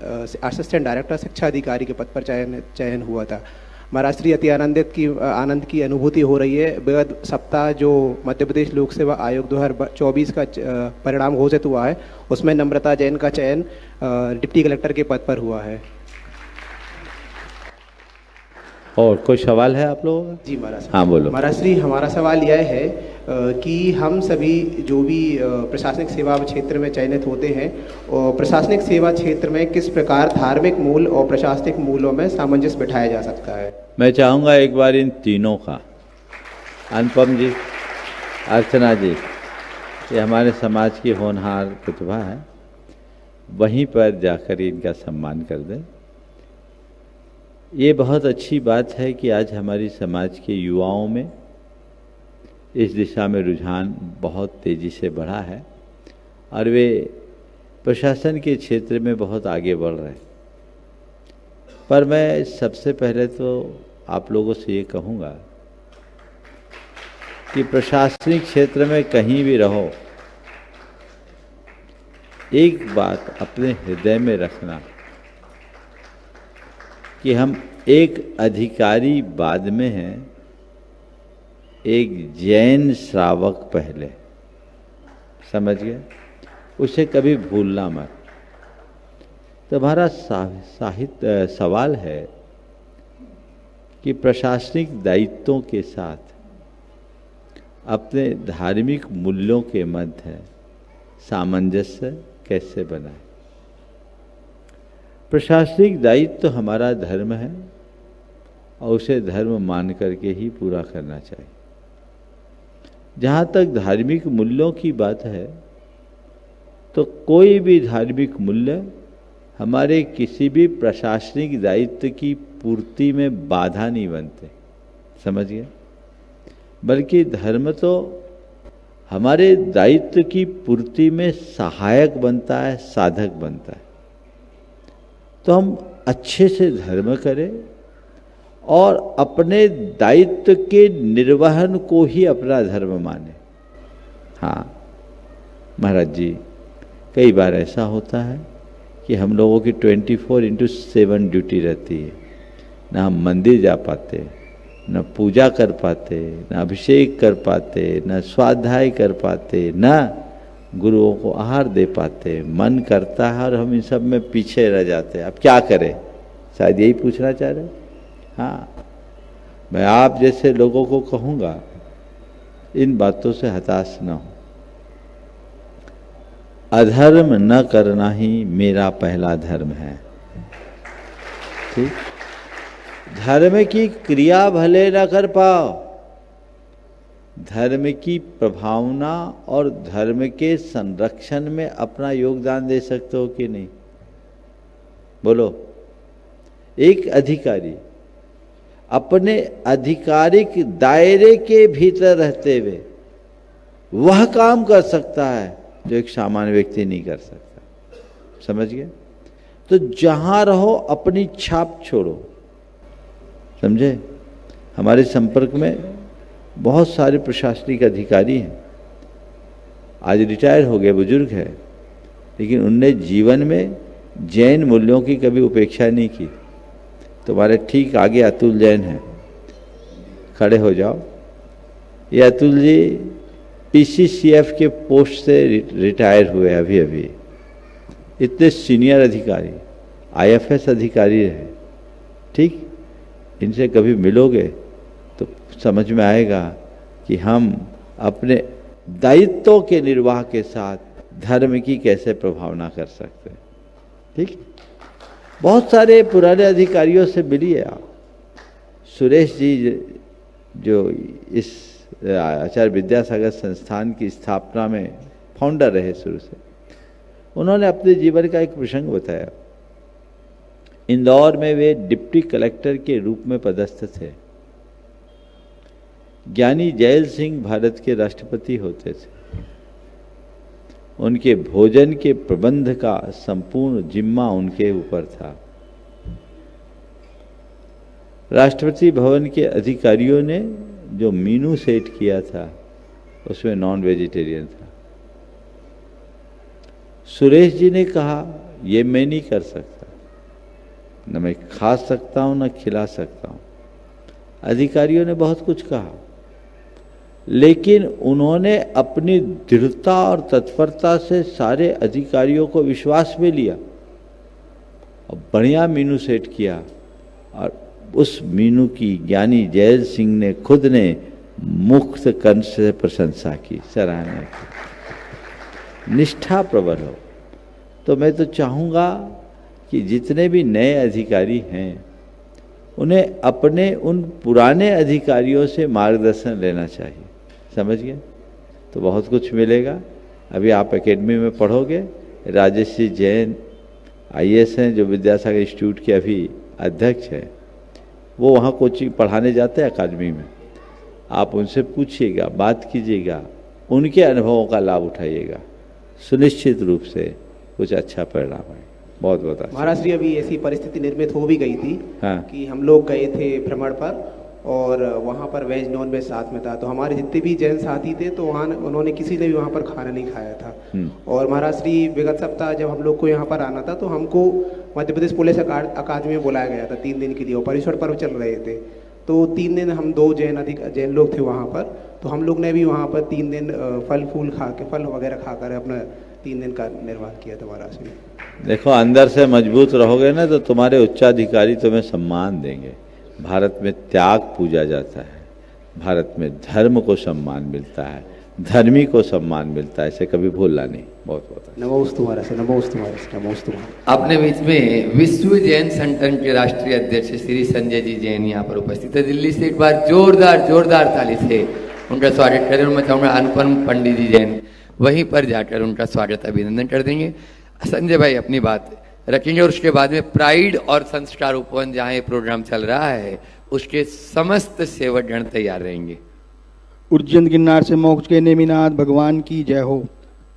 असिस्टेंट डायरेक्टर शिक्षा अधिकारी के पद पर चयन हुआ था। महाराज श्री, अति आनंद की अनुभूति हो रही है। विगत सप्ताह जो मध्य प्रदेश लोक सेवा आयोग 2024 का परिणाम घोषित हुआ है, उसमें नम्रता जैन का चयन डिप्टी कलेक्टर के पद पर हुआ है। और कोई सवाल है आप लोगों का? जी महाराज। हाँ बोलो। महाराज श्री, हमारा सवाल यह है कि हम सभी जो भी प्रशासनिक सेवा क्षेत्र में चयनित होते हैं, और प्रशासनिक सेवा क्षेत्र में किस प्रकार धार्मिक मूल और प्रशासनिक मूलों में सामंजस्य बिठाया जा सकता है? मैं चाहूँगा एक बार इन तीनों का, अनुपम जी, अर्चना जी, ये हमारे समाज की होनहार प्रतिभा है, वहीं पर जाकर इनका सम्मान कर दें। ये बहुत अच्छी बात है कि आज हमारी समाज के युवाओं में इस दिशा में रुझान बहुत तेज़ी से बढ़ा है, और वे प्रशासन के क्षेत्र में बहुत आगे बढ़ रहे हैं। पर मैं सबसे पहले तो आप लोगों से ये कहूँगा कि प्रशासनिक क्षेत्र में कहीं भी रहो, एक बात अपने हृदय में रखना कि हम एक अधिकारी बाद में हैं, एक जैन श्रावक पहले। समझ गए? उसे कभी भूलना मत। तो हमारा सवाल है कि प्रशासनिक दायित्वों के साथ अपने धार्मिक मूल्यों के मध्य सामंजस्य कैसे बनाए। प्रशासनिक दायित्व तो हमारा धर्म है, और उसे धर्म मान करके ही पूरा करना चाहिए। जहाँ तक धार्मिक मूल्यों की बात है, तो कोई भी धार्मिक मूल्य हमारे किसी भी प्रशासनिक दायित्व की पूर्ति में बाधा नहीं बनते। समझ गए? बल्कि धर्म तो हमारे दायित्व की पूर्ति में सहायक बनता है, साधक बनता है। तो हम अच्छे से धर्म करें और अपने दायित्व के निर्वहन को ही अपना धर्म माने। हाँ महाराज जी, कई बार ऐसा होता है कि हम लोगों की 24/7 ड्यूटी रहती है, ना हम मंदिर जा पाते, न पूजा कर पाते, न अभिषेक कर पाते, न स्वाध्याय कर पाते, न गुरुओं को आहार दे पाते। मन करता है और हम इन सब में पीछे रह जाते हैं। अब क्या करें? शायद यही पूछना चाह रहे हैं। हाँ, मैं आप जैसे लोगों को कहूँगा इन बातों से हताश न हो। अधर्म न करना ही मेरा पहला धर्म है। ठीक, धर्म की क्रिया भले न कर पाओ, धर्म की प्रभावना और धर्म के संरक्षण में अपना योगदान दे सकते हो कि नहीं? बोलो। एक अधिकारी अपने आधिकारिक दायरे के भीतर रहते हुए वह काम कर सकता है जो एक सामान्य व्यक्ति नहीं कर सकता। समझ गए? तो जहां रहो अपनी छाप छोड़ो। समझे? हमारे संपर्क में बहुत सारे प्रशासनिक अधिकारी हैं, आज रिटायर हो गए, बुजुर्ग है, लेकिन उनने जीवन में जैन मूल्यों की कभी उपेक्षा नहीं की। तुम्हारे ठीक आगे अतुल जैन हैं, खड़े हो जाओ। ये अतुल जी पीसीसीएफ के पोस्ट से रिटायर हुए अभी अभी। इतने सीनियर अधिकारी, आईएफएस अधिकारी रहे। ठीक, इनसे कभी मिलोगे तो समझ में आएगा कि हम अपने दायित्वों के निर्वाह के साथ धर्म की कैसे प्रभावना कर सकते हैं। ठीक, बहुत सारे पुराने अधिकारियों से मिलिए आप। सुरेश जी जो इस आचार्य विद्यासागर संस्थान की स्थापना में फाउंडर रहे शुरू से, उन्होंने अपने जीवन का एक प्रसंग बताया। इंदौर में वे डिप्टी कलेक्टर के रूप में पदस्थ थे। ज्ञानी जैल सिंह भारत के राष्ट्रपति होते थे। उनके भोजन के प्रबंध का संपूर्ण जिम्मा उनके ऊपर था। राष्ट्रपति भवन के अधिकारियों ने जो मीनू सेट किया था उसमें नॉन वेजिटेरियन था। सुरेश जी ने कहा ये मैं नहीं कर सकता, न मैं खा सकता हूं न खिला सकता हूं। अधिकारियों ने बहुत कुछ कहा, लेकिन उन्होंने अपनी दृढ़ता और तत्परता से सारे अधिकारियों को विश्वास में लिया और बढ़िया मीनू सेट किया। और उस मीनू की ज्ञानी जैल सिंह ने खुद ने मुक्त कंठ से प्रशंसा की, सराहना की। निष्ठा प्रबल हो। तो मैं तो चाहूँगा कि जितने भी नए अधिकारी हैं उन्हें अपने उन पुराने अधिकारियों से मार्गदर्शन लेना चाहिए। समझ गए? तो बहुत कुछ मिलेगा। अभी आप एकेडमी में पढ़ोगे, राजेश जी जैन आईएएस हैं जो विद्यासागर इंस्टीट्यूट के अभी अध्यक्ष हैं, वो वहाँ कोचिंग पढ़ाने जाते हैं अकादमी में। आप उनसे पूछिएगा, बात कीजिएगा, उनके अनुभवों का लाभ उठाइएगा, सुनिश्चित रूप से कुछ अच्छा परिणाम है। बहुत बहुत महाराज जी, अभी ऐसी परिस्थिति निर्मित हो भी गई थी। हाँ। कि हम लोग गए थे भ्रमण पर और वहाँ पर वेज नॉन वेज साथ में था, तो हमारे जितने भी जैन साथी थे तो वहाँ उन्होंने किसी ने भी वहाँ पर खाना नहीं खाया था। और महाराज श्री विगत सप्ताह जब हम लोग को यहाँ पर आना था तो हमको मध्य प्रदेश पुलिस अकादमी में बुलाया गया था 3 दिन के लिए, और परिसर पर्व चल रहे थे। तो 3 दिन हम 2 जैन लोग थे वहाँ पर, तो हम लोग ने भी वहाँ पर 3 दिन फल फूल खा के, फल वगैरह खाकर अपना 3 दिन का निर्वाह किया था महाराज जी। देखो, अंदर से मजबूत रहोगे ना तो तुम्हारे उच्चाधिकारी तुम्हें सम्मान देंगे। भारत में त्याग पूजा जाता है, भारत में धर्म को सम्मान मिलता है, धर्मी को सम्मान मिलता है, इसे कभी भूलना नहीं। बहुत बहुत नमोस्तु महाराज, नमोस्तु महाराज, नमोस्तु। अपने बीच में विश्व जैन संगठन के राष्ट्रीय अध्यक्ष श्री संजय जी जैन यहाँ पर उपस्थित है। दिल्ली से एक बार जोरदार ताली से उनका स्वागत करें। मैं चाहूँगा अनुपम पंडित जी जैन वहीं पर जाकर उनका स्वागत अभिनंदन कर देंगे। संजय भाई अपनी बात रखेंगे और उसके बाद में प्राइड और संस्कार उपवन जहाँ ये प्रोग्राम चल रहा है उसके समस्त सेवकगण तैयार रहेंगे। उज्जैन गिरनार से मोक्ष के नेमिनाथ भगवान की जय हो।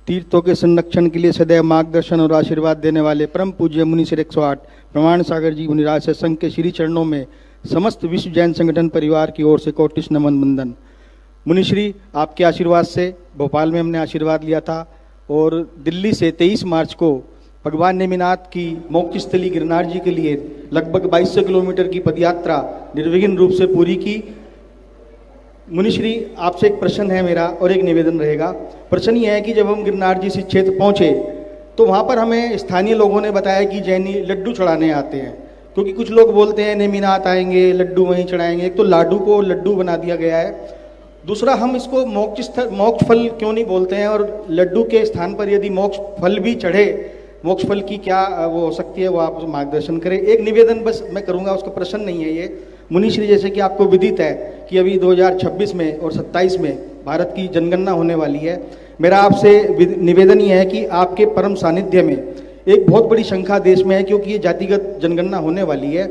तीर्थों के संरक्षण के लिए सदैव मार्गदर्शन और आशीर्वाद देने वाले परम पूज्य मुनि श्री 108 प्रमाण सागर जी मुनिराज सत्संग के श्री चरणों में समस्त विश्व जैन संगठन परिवार की ओर से कोटिश नमन वंदन। मुनिश्री, आपके आशीर्वाद से भोपाल में हमने आशीर्वाद लिया था और दिल्ली से 23 मार्च को भगवान नेमिनाथ की मोक्ष स्थली गिरनार जी के लिए लगभग 2200 किलोमीटर की पदयात्रा निर्विघ्न रूप से पूरी की। मुनिश्री, आपसे एक प्रश्न है मेरा और एक निवेदन रहेगा। प्रश्न ये है कि जब हम गिरनार जी क्षेत्र पहुंचे तो वहाँ पर हमें स्थानीय लोगों ने बताया कि जैनी लड्डू चढ़ाने आते हैं, क्योंकि कुछ लोग बोलते हैं नेमिनाथ आएंगे लड्डू वहीं चढ़ाएंगे। एक तो लाडू को लड्डू बना दिया गया है, दूसरा हम इसको मोक्ष फल क्यों नहीं बोलते हैं, और लड्डू के स्थान पर यदि मोक्ष फल भी चढ़े, मोक्ष फल की क्या वो हो सकती है, वो आप मार्गदर्शन करें। एक निवेदन बस मैं करूँगा, उसका प्रश्न नहीं है ये। मुनिश्री, जैसे कि आपको विदित है कि अभी 2026 में और 27 में भारत की जनगणना होने वाली है, मेरा आपसे निवेदन ये है कि आपके परम सानिध्य में एक बहुत बड़ी शंका देश में है, क्योंकि ये जातिगत जनगणना होने वाली है।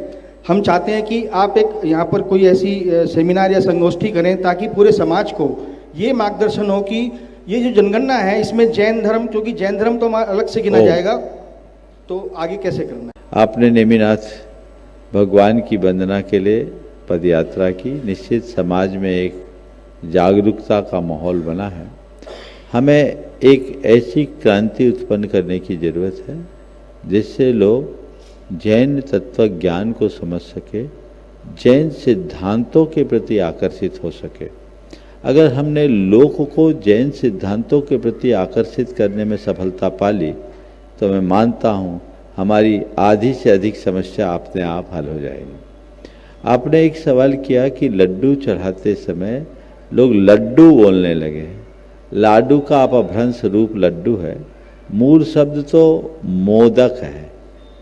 हम चाहते हैं कि आप एक यहाँ पर कोई ऐसी सेमिनार या संगोष्ठी करें ताकि पूरे समाज को ये मार्गदर्शन हो कि ये जो जनगणना है इसमें जैन धर्म, क्योंकि जैन धर्म तो हमारा अलग से गिना जाएगा, तो आगे कैसे करना है। आपने नेमिनाथ भगवान की वंदना के लिए पदयात्रा की, निश्चित समाज में एक जागरूकता का माहौल बना है। हमें एक ऐसी क्रांति उत्पन्न करने की ज़रूरत है जिससे लोग जैन तत्व ज्ञान को समझ सके, जैन सिद्धांतों के प्रति आकर्षित हो सके। अगर हमने लोगों को जैन सिद्धांतों के प्रति आकर्षित करने में सफलता पा ली तो मैं मानता हूँ हमारी आधी से अधिक समस्या अपने आप हल हो जाएगी। आपने एक सवाल किया कि लड्डू चढ़ाते समय लोग लड्डू बोलने लगे। लाडू का अपभ्रंश रूप लड्डू है। मूल शब्द तो मोदक है,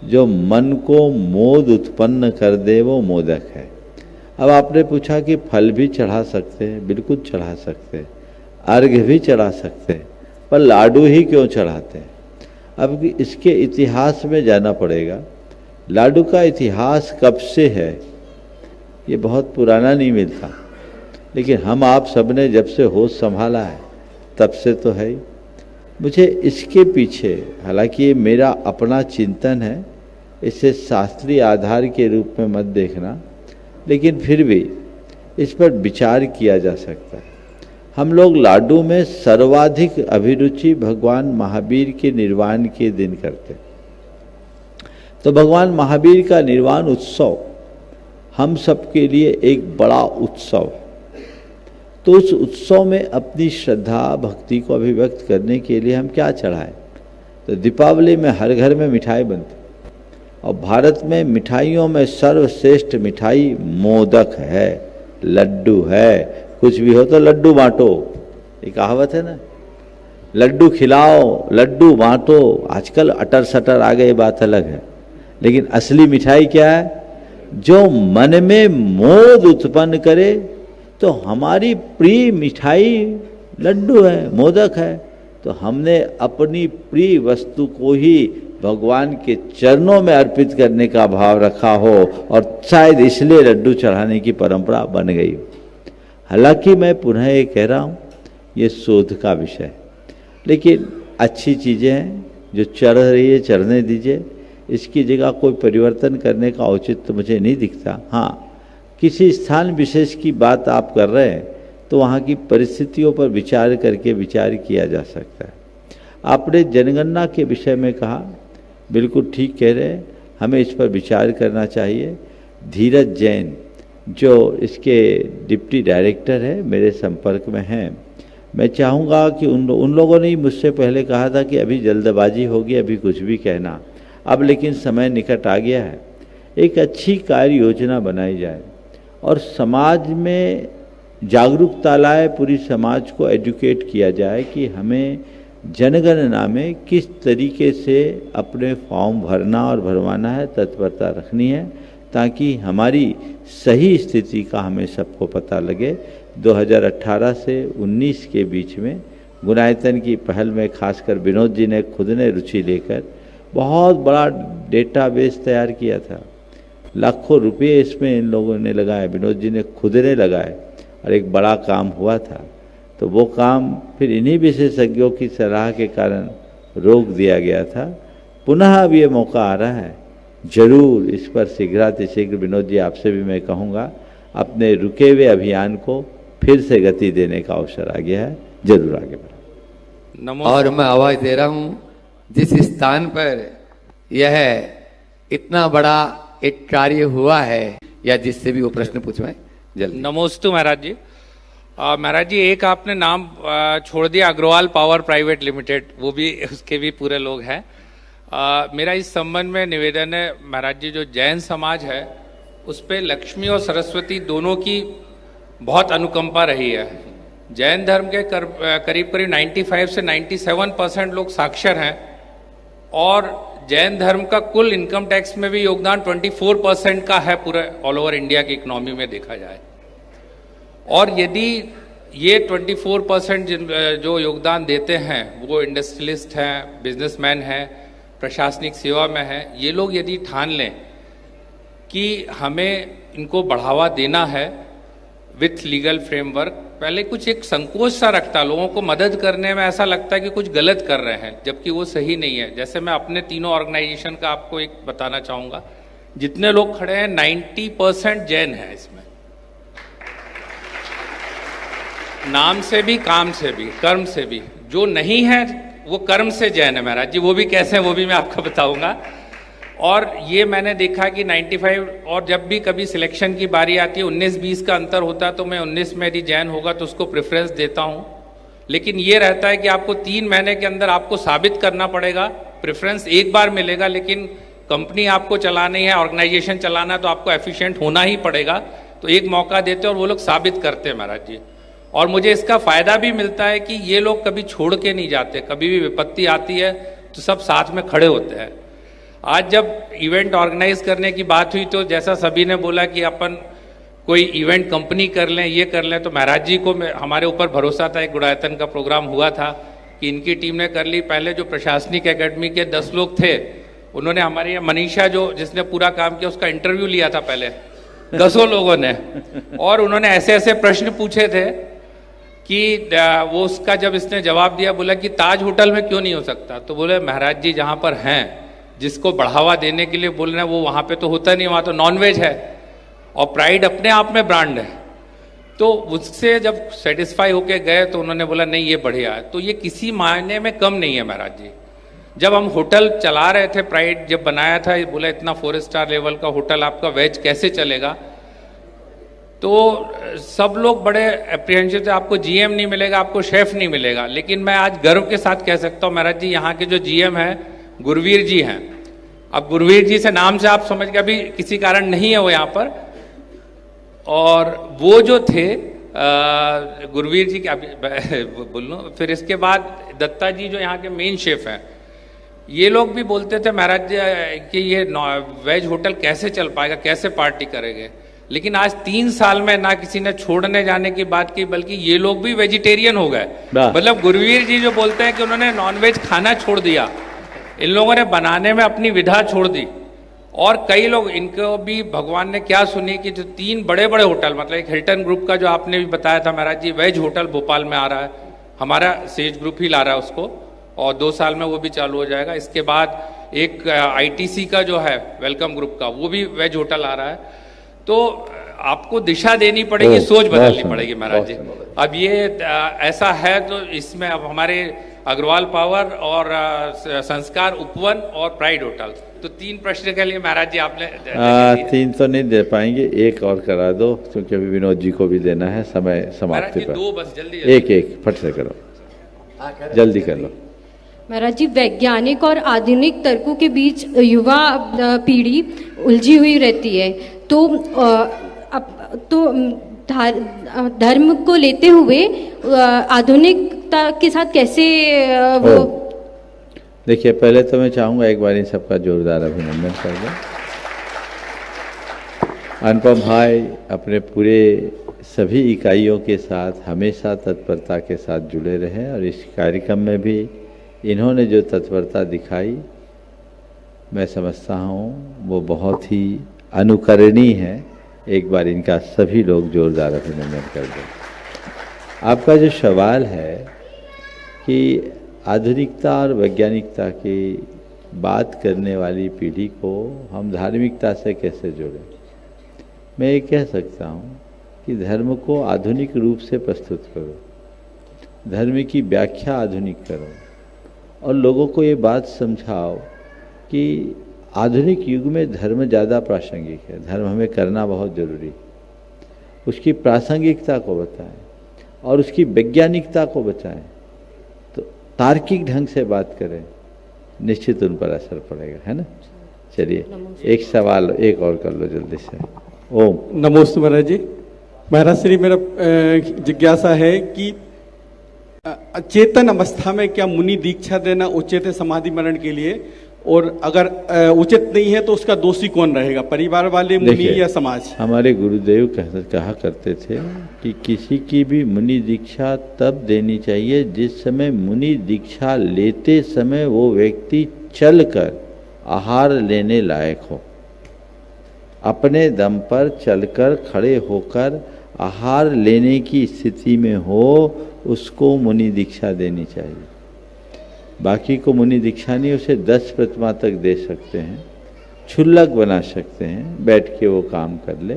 जो मन को मोद उत्पन्न कर दे वो मोदक है। अब आपने पूछा कि फल भी चढ़ा सकते हैं, बिल्कुल चढ़ा सकते हैं, अर्घ्य भी चढ़ा सकते हैं, पर लाडू ही क्यों चढ़ाते हैं। अब इसके इतिहास में जाना पड़ेगा। लाडू का इतिहास कब से है ये बहुत पुराना नहीं मिलता, लेकिन हम आप सब ने जब से होश संभाला है तब से तो है ही। मुझे इसके पीछे, हालांकि ये मेरा अपना चिंतन है, इसे शास्त्रीय आधार के रूप में मत देखना, लेकिन फिर भी इस पर विचार किया जा सकता है। हम लोग लाडू में सर्वाधिक अभिरुचि भगवान महावीर के निर्वाण के दिन करते, तो भगवान महावीर का निर्वाण उत्सव हम सबके लिए एक बड़ा उत्सव है। तो उस उत्सव में अपनी श्रद्धा भक्ति को अभिव्यक्त करने के लिए हम क्या चढ़ाएं। तो दीपावली में हर घर में मिठाई बनती, और भारत में मिठाइयों में सर्वश्रेष्ठ मिठाई मोदक है, लड्डू है। कुछ भी हो तो लड्डू बांटो, ये कहावत है ना, लड्डू खिलाओ लड्डू बांटो। आजकल अटर सटर आ गए, बात अलग है, लेकिन असली मिठाई क्या है, जो मन में मोद उत्पन्न करे। तो हमारी प्रिय मिठाई लड्डू है, मोदक है, तो हमने अपनी प्रिय वस्तु को ही भगवान के चरणों में अर्पित करने का भाव रखा हो, और शायद इसलिए लड्डू चढ़ाने की परंपरा बन गई हो। हालांकि मैं पुनः ये कह रहा हूँ, ये शोध का विषय है, लेकिन अच्छी चीज़ें हैं जो चढ़ रही है, चढ़ने दीजिए। इसकी जगह कोई परिवर्तन करने का औचित्य मुझे नहीं दिखता। हाँ, किसी स्थान विशेष की बात आप कर रहे हैं तो वहाँ की परिस्थितियों पर विचार करके विचार किया जा सकता है। आपने जनगणना के विषय में कहा, बिल्कुल ठीक कह रहे हैं, हमें इस पर विचार करना चाहिए। धीरज जैन जो इसके डिप्टी डायरेक्टर है, मेरे संपर्क में हैं। मैं चाहूँगा कि उन लोगों ने ही मुझसे पहले कहा था कि अभी जल्दबाजी होगी, अभी कुछ भी कहना, अब लेकिन समय निकट आ गया है। एक अच्छी कार्य योजना बनाई जाए और समाज में जागरूकता लाए, पूरी समाज को एजुकेट किया जाए कि हमें जनगणना में किस तरीके से अपने फॉर्म भरना और भरवाना है, तत्परता रखनी है, ताकि हमारी सही स्थिति का हमें सबको पता लगे। 2018 से 19 के बीच में गुणायतन की पहल में खासकर विनोद जी ने खुद ने रुचि लेकर बहुत बड़ा डेटाबेस तैयार किया था। लाखों रुपये इसमें इन लोगों ने लगाए, विनोद जी ने खुद ने लगाए, और एक बड़ा काम हुआ था। तो वो काम फिर इन्हीं विशेषज्ञों की सलाह के कारण रोक दिया गया था। पुनः अब ये मौका आ रहा है, जरूर इस पर शीघ्रातिशीघ्र विनोद जी आपसे भी मैं कहूँगा, अपने रुके हुए अभियान को फिर से गति देने का अवसर आ गया है, जरूर आगे बढ़ो। और मैं आवाज दे रहा हूँ, जिस स्थान पर यह इतना बड़ा एक कार्य हुआ है, या जिससे भी वो प्रश्न पूछवाएं जल्दी। नमोस्तु महाराज जी। महाराज जी, एक आपने नाम छोड़ दिया, अग्रवाल पावर प्राइवेट लिमिटेड, वो भी उसके भी पूरे लोग हैं। मेरा इस संबंध में निवेदन है महाराज जी, जो जैन समाज है उस पे लक्ष्मी और सरस्वती दोनों की बहुत अनुकंपा रही है। जैन धर्म के करीब करीब 95 से 97% लोग साक्षर हैं और जैन धर्म का कुल इनकम टैक्स में भी योगदान 24% का है पूरे ऑल ओवर इंडिया की इकोनॉमी में देखा जाए। और यदि ये 24% जो योगदान देते हैं वो इंडस्ट्रियलिस्ट हैं, बिजनेसमैन हैं, प्रशासनिक सेवा में हैं, ये लोग यदि ठान लें कि हमें इनको बढ़ावा देना है विथ लीगल फ्रेमवर्क, पहले कुछ एक संकोच सा रखता, लोगों को मदद करने में ऐसा लगता है कि कुछ गलत कर रहे हैं, जबकि वो सही नहीं है। जैसे मैं अपने तीनों ऑर्गेनाइजेशन का आपको एक बताना चाहूँगा, जितने लोग खड़े हैं 90% जैन हैं इसमें, नाम से भी, काम से भी, कर्म से भी। जो नहीं है वो कर्म से जैन है महाराज जी, वो भी कैसे हैं वो भी मैं आपको बताऊंगा। और ये मैंने देखा कि 95, और जब भी कभी सिलेक्शन की बारी आती है 19-20 का अंतर होता है तो मैं 19 में यदि जैन होगा तो उसको प्रेफरेंस देता हूँ। लेकिन ये रहता है कि आपको 3 महीने के अंदर आपको साबित करना पड़ेगा। प्रेफरेंस एक बार मिलेगा, लेकिन कंपनी आपको चलानी है, ऑर्गेनाइजेशन चलाना है, तो आपको एफिशिएंट होना ही पड़ेगा। तो एक मौका देते हैं और वो लोग साबित करते हैं महाराज जी। और मुझे इसका फायदा भी मिलता है कि ये लोग कभी छोड़ के नहीं जाते, कभी भी विपत्ति आती है तो सब साथ में खड़े होते हैं। आज जब इवेंट ऑर्गेनाइज करने की बात हुई तो जैसा सभी ने बोला कि अपन कोई इवेंट कंपनी कर लें, ये कर लें, तो महाराज जी को हमारे ऊपर भरोसा था। एक गुड़ायतन का प्रोग्राम हुआ था कि इनकी टीम ने कर ली। पहले जो प्रशासनिक एकेडमी के 10 लोग थे, उन्होंने हमारी ये मनीषा जो जिसने पूरा काम किया उसका इंटरव्यू लिया था पहले 10 लोगों ने, और उन्होंने ऐसे ऐसे प्रश्न पूछे थे कि वो उसका जब इसने जवाब दिया, बोला कि ताज होटल में क्यों नहीं हो सकता, तो बोले महाराज जी जहाँ पर हैं, जिसको बढ़ावा देने के लिए बोल रहे हैं वो वहाँ पे तो होता नहीं, वहाँ तो नॉनवेज है और प्राइड अपने आप में ब्रांड है। तो उससे जब सेटिस्फाई होके गए तो उन्होंने बोला नहीं ये बढ़िया है। तो ये किसी मायने में कम नहीं है महाराज जी। जब हम होटल चला रहे थे, प्राइड जब बनाया था, बोला इतना 4 स्टार लेवल का होटल आपका वेज कैसे चलेगा, तो सब लोग बड़े एप्रीहेंसिव थे, आपको जीएम नहीं मिलेगा, आपको शेफ नहीं मिलेगा। लेकिन मैं आज गर्व के साथ कह सकता हूँ महाराज जी, यहाँ के जो जीएम हैं गुरवीर जी हैं। अब गुरवीर जी से नाम से आप समझ के, अभी किसी कारण नहीं है वो यहाँ पर, और वो जो थे गुरवीर जी के बोल लूँ। फिर इसके बाद दत्ता जी जो यहाँ के मेन शेफ हैं, ये लोग भी बोलते थे महाराज जी कि ये वेज होटल कैसे चल पाएगा, कैसे पार्टी करेंगे। लेकिन आज 3 साल में ना किसी ने छोड़ने जाने की बात की, बल्कि ये लोग भी वेजिटेरियन हो गए। मतलब गुरवीर जी जो बोलते हैं कि उन्होंने नॉनवेज खाना छोड़ दिया, इन लोगों ने बनाने में अपनी विधा छोड़ दी। और कई लोग, इनको भी भगवान ने क्या सुनी कि जो 3 बड़े बड़े होटल, मतलब एक हिल्टन ग्रुप का जो आपने भी बताया था महाराज जी, वेज होटल भोपाल में आ रहा है, हमारा सेज ग्रुप ही ला रहा है उसको, और 2 साल में वो भी चालू हो जाएगा। इसके बाद एक आईटीसी का जो है वेलकम ग्रुप का, वो भी वेज होटल आ रहा है। तो आपको दिशा देनी पड़ेगी, सोच बदलनी पड़ेगी महाराज जी। अब ये ऐसा है तो इसमें अब हमारे अग्रवाल पावर और संस्कार उपवन और प्राइड होटल, तो 3 प्रश्न के लिए महाराज जी आपने 3 तो नहीं दे पाएंगे, एक और करा दो क्योंकि अभी विनोद जी को भी देना है, समय समाप्ति पर। 2 बस जल्दी एक फट से करो, जल्दी कर लो। महाराज जी, वैज्ञानिक और आधुनिक तर्कों के बीच युवा पीढ़ी उलझी हुई रहती है, तो धर्म को लेते हुए आधुनिकता के साथ कैसे वो। देखिए, पहले तो मैं चाहूँगा एक बार इन सबका जोरदार अभिनंदन कर दूं। अनुपम भाई अपने पूरे सभी इकाइयों के साथ हमेशा तत्परता के साथ जुड़े रहे, और इस कार्यक्रम में भी इन्होंने जो तत्परता दिखाई, मैं समझता हूँ वो बहुत ही अनुकरणीय है। एक बार इनका सभी लोग जोरदार अभिनंदन कर दें। आपका जो सवाल है कि आधुनिकता और वैज्ञानिकता की बात करने वाली पीढ़ी को हम धार्मिकता से कैसे जोड़ें, मैं ये कह सकता हूँ कि धर्म को आधुनिक रूप से प्रस्तुत करो, धर्म की व्याख्या आधुनिक करो, और लोगों को ये बात समझाओ कि आधुनिक युग में धर्म ज़्यादा प्रासंगिक है, धर्म हमें करना बहुत जरूरी, उसकी प्रासंगिकता को बताएं। और उसकी वैज्ञानिकता को बचाएं, तो तार्किक ढंग से बात करें, निश्चित उन पर असर पड़ेगा, है ना। चलिए एक सवाल एक और कर लो जल्दी से। ओम। नमोस्तु महाराज जी। महाराज श्री, मेरा जिज्ञासा है कि चेतन अवस्था में क्या मुनि दीक्षा देना उचित है समाधि मरण के लिए, और अगर उचित नहीं है तो उसका दोषी कौन रहेगा, परिवार वाले, मुनि या समाज? हमारे गुरुदेव कहा करते थे कि किसी की भी मुनि दीक्षा तब देनी चाहिए जिस समय मुनि दीक्षा लेते समय वो व्यक्ति चलकर आहार लेने लायक हो, अपने दम पर चलकर खड़े होकर आहार लेने की स्थिति में हो, उसको मुनि दीक्षा देनी चाहिए। बाकी को मुनि दीक्षा नहीं, उसे 10 प्रतिमा तक दे सकते हैं, क्षुल्लक बना सकते हैं, बैठ के वो काम कर ले,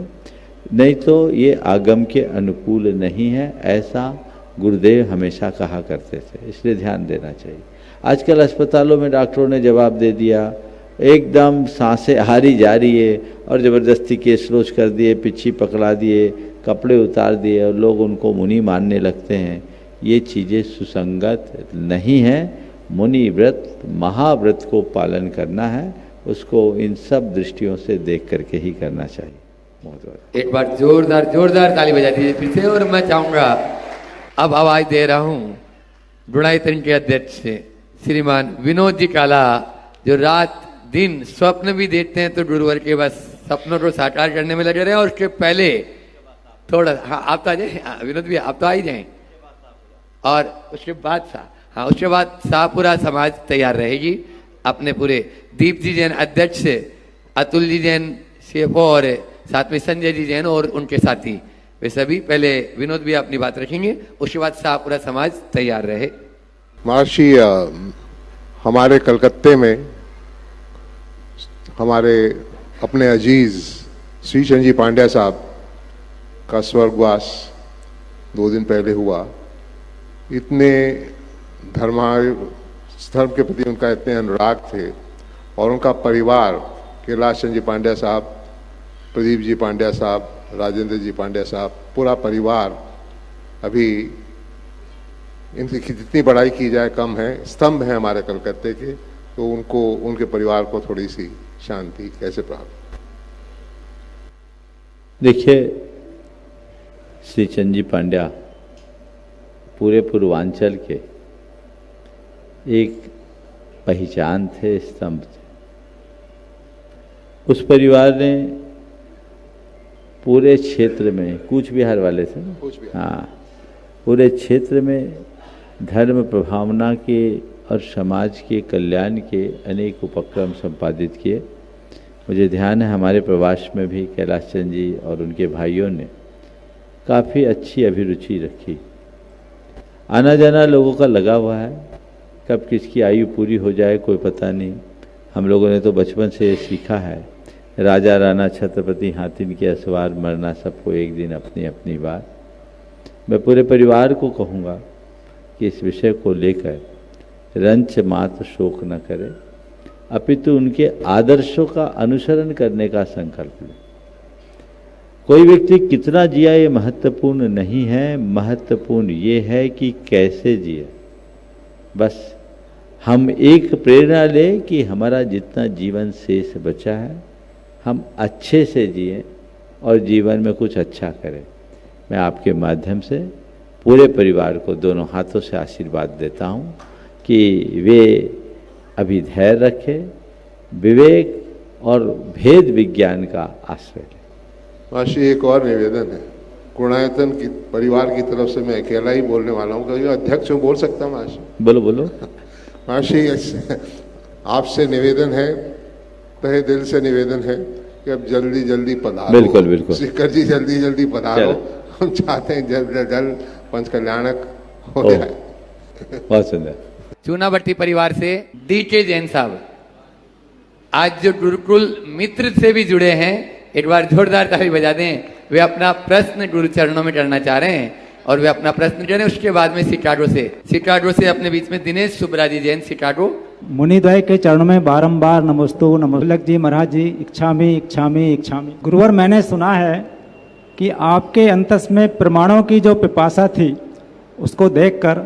नहीं तो ये आगम के अनुकूल नहीं है, ऐसा गुरुदेव हमेशा कहा करते थे, इसलिए ध्यान देना चाहिए। आजकल अस्पतालों में डॉक्टरों ने जवाब दे दिया, एकदम सांसें हारी जा रही है और ज़बरदस्ती केस रोज कर दिए, पिच्छी पकड़ा दिए, कपड़े उतार दिए और लोग उनको मुनि मानने लगते हैं। ये चीज़ें सुसंगत नहीं है। मुनि व्रत, महाव्रत को पालन करना है, उसको इन सब दृष्टियों से देख करके ही करना चाहिए। एक बार जोरदार ताली बजा दीजिए फिर से। और मैं चाहूँगा अब आवाज दे रहा हूँ गुणायतन के अध्यक्ष से श्रीमान विनोद जी काला, जो रात दिन स्वप्न भी देखते हैं तो गुरुवर के बस सपनों को साकार करने में लगे रहे। और उसके पहले थोड़ा, हाँ आप तो आ जाए, विनोद भी आप तो आ ही जाएं। और उसके बाद उसके बाद पूरा समाज तैयार रहेगी। अपने पूरे दीप जी जैन अध्यक्ष, अतुल जी जैन सीएफओ और साथ में संजय जी जैन और उनके साथी, वे सभी पहले विनोद भी अपनी बात रखेंगे, उसके बाद पूरा समाज तैयार रहे। महर्षि, हमारे कलकत्ते में हमारे अपने अजीज श्री चंद जी पांड्या साहब का स्वर्गवास 2 दिन पहले हुआ। इतने धर्म के प्रति उनका इतने अनुराग थे, और उनका परिवार कैलाश चंद जी पांड्या साहब, प्रदीप जी पांड्या साहब, राजेंद्र जी पांड्या साहब, पूरा परिवार अभी इनकी जितनी बड़ाई की जाए कम है, स्तंभ है हमारे कलकत्ते के। तो उनको, उनके परिवार को थोड़ी सी शांति कैसे प्राप्त? देखिए, श्री चंद जी पांड्या पूरे पूर्वांचल के एक पहचान थे, स्तंभ थे। उस परिवार ने पूरे क्षेत्र में, कूच बिहार वाले थे ना, हाँ, पूरे क्षेत्र में धर्म प्रभावना के और समाज के कल्याण के अनेक उपक्रम संपादित किए। मुझे ध्यान है हमारे प्रवास में भी कैलाश चंद जी और उनके भाइयों ने काफ़ी अच्छी अभिरुचि रखी। आना जाना लोगों का लगा हुआ है, कब किसकी आयु पूरी हो जाए कोई पता नहीं। हम लोगों ने तो बचपन से ये सीखा है, राजा राणा छत्रपति हाथिन के असवार, मरना सबको एक दिन अपनी अपनी बार। मैं पूरे परिवार को कहूँगा कि इस विषय को लेकर रंच मात्र शोक न करें, अपितु उनके आदर्शों का अनुसरण करने का संकल्प लें। कोई व्यक्ति कितना जिया ये महत्वपूर्ण नहीं है, महत्वपूर्ण ये है कि कैसे जिए। बस हम एक प्रेरणा लें कि हमारा जितना जीवन शेष बचा है हम अच्छे से जिए और जीवन में कुछ अच्छा करें। मैं आपके माध्यम से पूरे परिवार को दोनों हाथों से आशीर्वाद देता हूँ कि वे अभी धैर्य रखें, विवेक और भेद विज्ञान का आश्रय लें। महर्षि, एक और निवेदन है, गुणायतन की परिवार की तरफ से मैं अकेला ही बोलने वाला हूँ, क्योंकि अध्यक्ष बोल सकता हूँ। महर्षि बोलो बोलो। महर्षि, आपसे निवेदन है, तहे दिल से निवेदन है कि अब जल्दी जल्दी पधारो। बिल्कुल बिल्कुल। शिखर जी जल्दी जल्दी पधारो, हम चाहते हैं जल्द से जल्द पंच कल्याणक हो जाए। बहुत सुंदर। चूनाभट्टी परिवार से डीके जैन साहब आज जो गुरुकुल मित्र से भी जुड़े हैं, एक बार जोरदार ताली बजा दें। वे अपना प्रश्न गुरु चरणों में करना चाह रहे हैं और वे अपना प्रश्न करें। उसके बाद में शिकागो से अपने बीच में दिनेश सुब्राजी जैन, शिकागो। मुनिद्वय के चरणों में बारंबार नमस्तु नमस्तु जी। महाराज जी, इच्छामि इच्छामि इच्छामि। गुरुवर, मैंने सुना है कि आपके अंतस में प्रमाणों की जो पिपासा थी उसको देखकर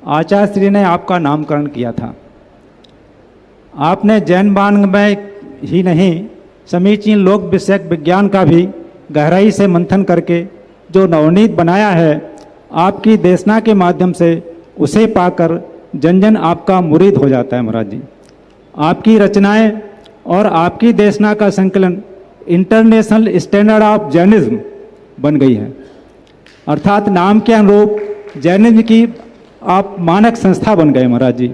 आचार्य श्री ने आपका नामकरण किया था। आपने जैन वांग में ही नहीं समीचीन लोक विषयक विज्ञान का भी गहराई से मंथन करके जो नवनीत बनाया है, आपकी देशना के माध्यम से उसे पाकर जन जन आपका मुरीद हो जाता है। महाराज जी, आपकी रचनाएं और आपकी देशना का संकलन इंटरनेशनल स्टैंडर्ड ऑफ जैनिज्म बन गई है, अर्थात नाम के अनुरूप जैनिज्म की आप मानक संस्था बन गए। महाराज जी,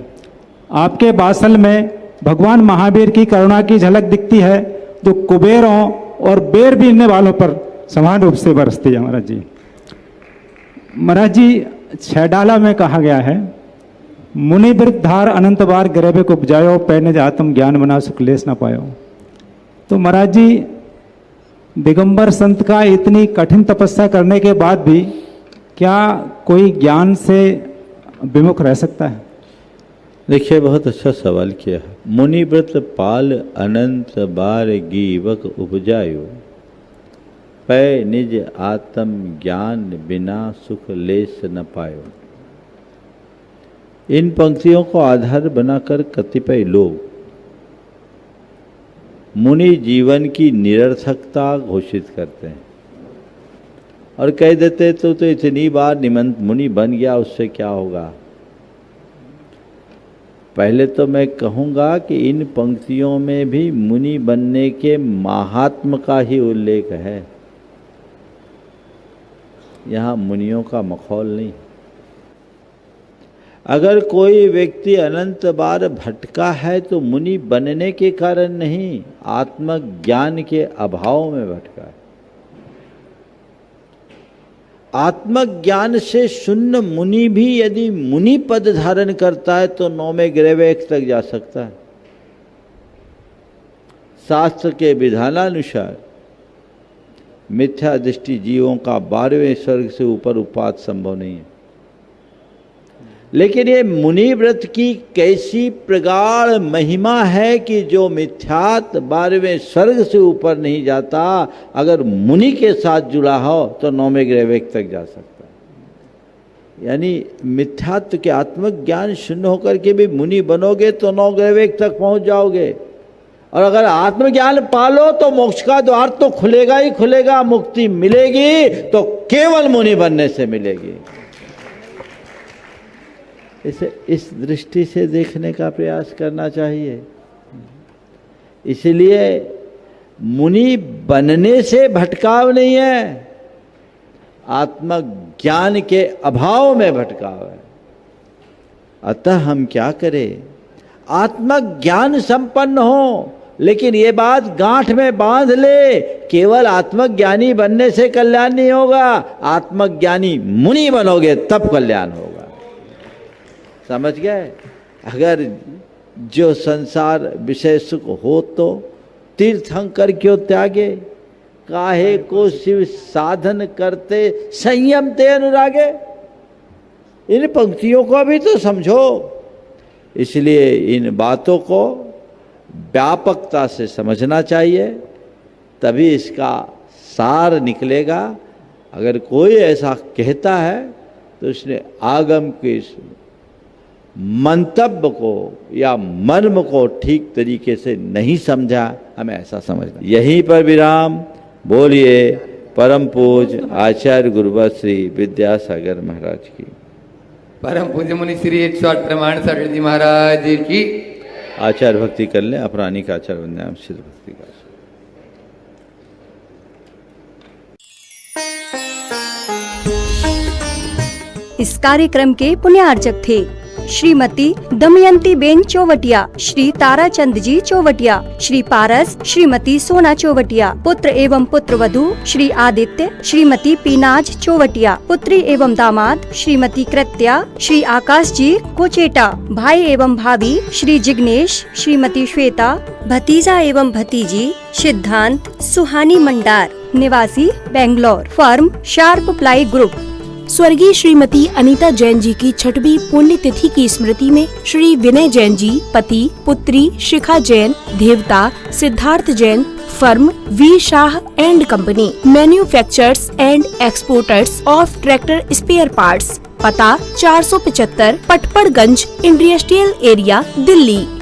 आपके बासल में भगवान महावीर की करुणा की झलक दिखती है, जो कुबेरों और बेर बीनने वालों पर समान रूप से बरसती है। महाराज जी, छैडाला में कहा गया है, मुनि वृद्धार अनंत बार गरीबे को उपजायो, पैने आत्म ज्ञान बना सुख लेस न पायो। तो महाराज जी, दिगंबर संत का इतनी कठिन तपस्या करने के बाद भी क्या कोई ज्ञान से विमुख रह सकता है? देखिए, बहुत अच्छा सवाल किया है। मुनि व्रत पाल अनंत बार गीवक उपजायो, पै निज आत्म ज्ञान बिना सुख लेस न पायो। इन पंक्तियों को आधार बनाकर कतिपय लोग मुनि जीवन की निरर्थकता घोषित करते हैं और कह देते तो इतनी बार निमंत मुनि बन गया, उससे क्या होगा। पहले तो मैं कहूँगा कि इन पंक्तियों में भी मुनि बनने के महात्म का ही उल्लेख है, यहाँ मुनियों का मखौल नहीं। अगर कोई व्यक्ति अनंत बार भटका है तो मुनि बनने के कारण नहीं, आत्मज्ञान के अभाव में भटका है। आत्मज्ञान से शून्य मुनि भी यदि मुनि पद धारण करता है तो 9वें ग्रेवेक तक जा सकता है। शास्त्र के विधानानुसार मिथ्या दृष्टि जीवों का 12वें स्वर्ग से ऊपर उपात संभव नहीं है। लेकिन ये मुनि व्रत की कैसी प्रगाढ़ महिमा है कि जो मिथ्यात 12वें स्वर्ग से ऊपर नहीं जाता, अगर मुनि के साथ जुड़ा हो तो 9वें ग्रेवेक तक जा सकता है। यानी मिथ्यात्व के आत्मज्ञान शून्य होकर के भी मुनि बनोगे तो 9 ग्रेवेक तक पहुंच जाओगे, और अगर आत्मज्ञान पालो तो मोक्ष का द्वार तो खुलेगा ही खुलेगा, मुक्ति मिलेगी तो केवल मुनि बनने से मिलेगी। इसे इस दृष्टि से देखने का प्रयास करना चाहिए। इसलिए मुनि बनने से भटकाव नहीं है, आत्मज्ञान के अभाव में भटकाव है। अतः हम क्या करें, आत्मज्ञान संपन्न हो, लेकिन ये बात गांठ में बांध ले, केवल आत्मज्ञानी बनने से कल्याण नहीं होगा, आत्मज्ञानी मुनि बनोगे तब कल्याण होगा। समझ गए? अगर जो संसार विषय सुख हो तो तीर्थंकर क्यों त्यागे, काहे को शिव साधन करते संयम ते अनुरागे। इन पंक्तियों को भी तो समझो। इसलिए इन बातों को व्यापकता से समझना चाहिए, तभी इसका सार निकलेगा। अगर कोई ऐसा कहता है तो उसने आगम के मंतव्य को या मर्म को ठीक तरीके से नहीं समझा, हमें ऐसा समझना। यहीं पर विराम। बोलिए परम पूज आचार्य गुरुवर श्री विद्यासागर महाराज की, परम पूज्य मुनि श्री 108 प्रमाण सागर जी महाराज की। आचार्य भक्ति कर लें, अपरानी का आचार्य वंदनाम सिद्ध भक्ति का। इस कार्यक्रम के पुण्यार्चक थे श्रीमती दमयंती बेन चौवटिया, श्री ताराचंद जी चौवटिया, श्री पारस, श्रीमती सोना चौवटिया, पुत्र एवं पुत्र वधू श्री आदित्य, श्रीमती पीनाज चौवटिया, पुत्री एवं दामाद श्रीमती कृत्या, श्री आकाश जी कोचेटा, भाई एवं भाभी श्री जिग्नेश, श्रीमती श्वेता, भतीजा एवं भतीजी सिद्धांत सुहानी मंडार, निवासी Bangalore, firm sharp ply group. स्वर्गीय श्रीमती अनीता जैन जी की 6वीं पुण्यतिथि की स्मृति में श्री विनय जैन जी, पति, पुत्री शिखा जैन, देवता Siddharth Jain, firm V Shah and company, manufacturers and exporters of tractor spare parts, पता 475 पटपड़गंज इंडस्ट्रियल एरिया, दिल्ली।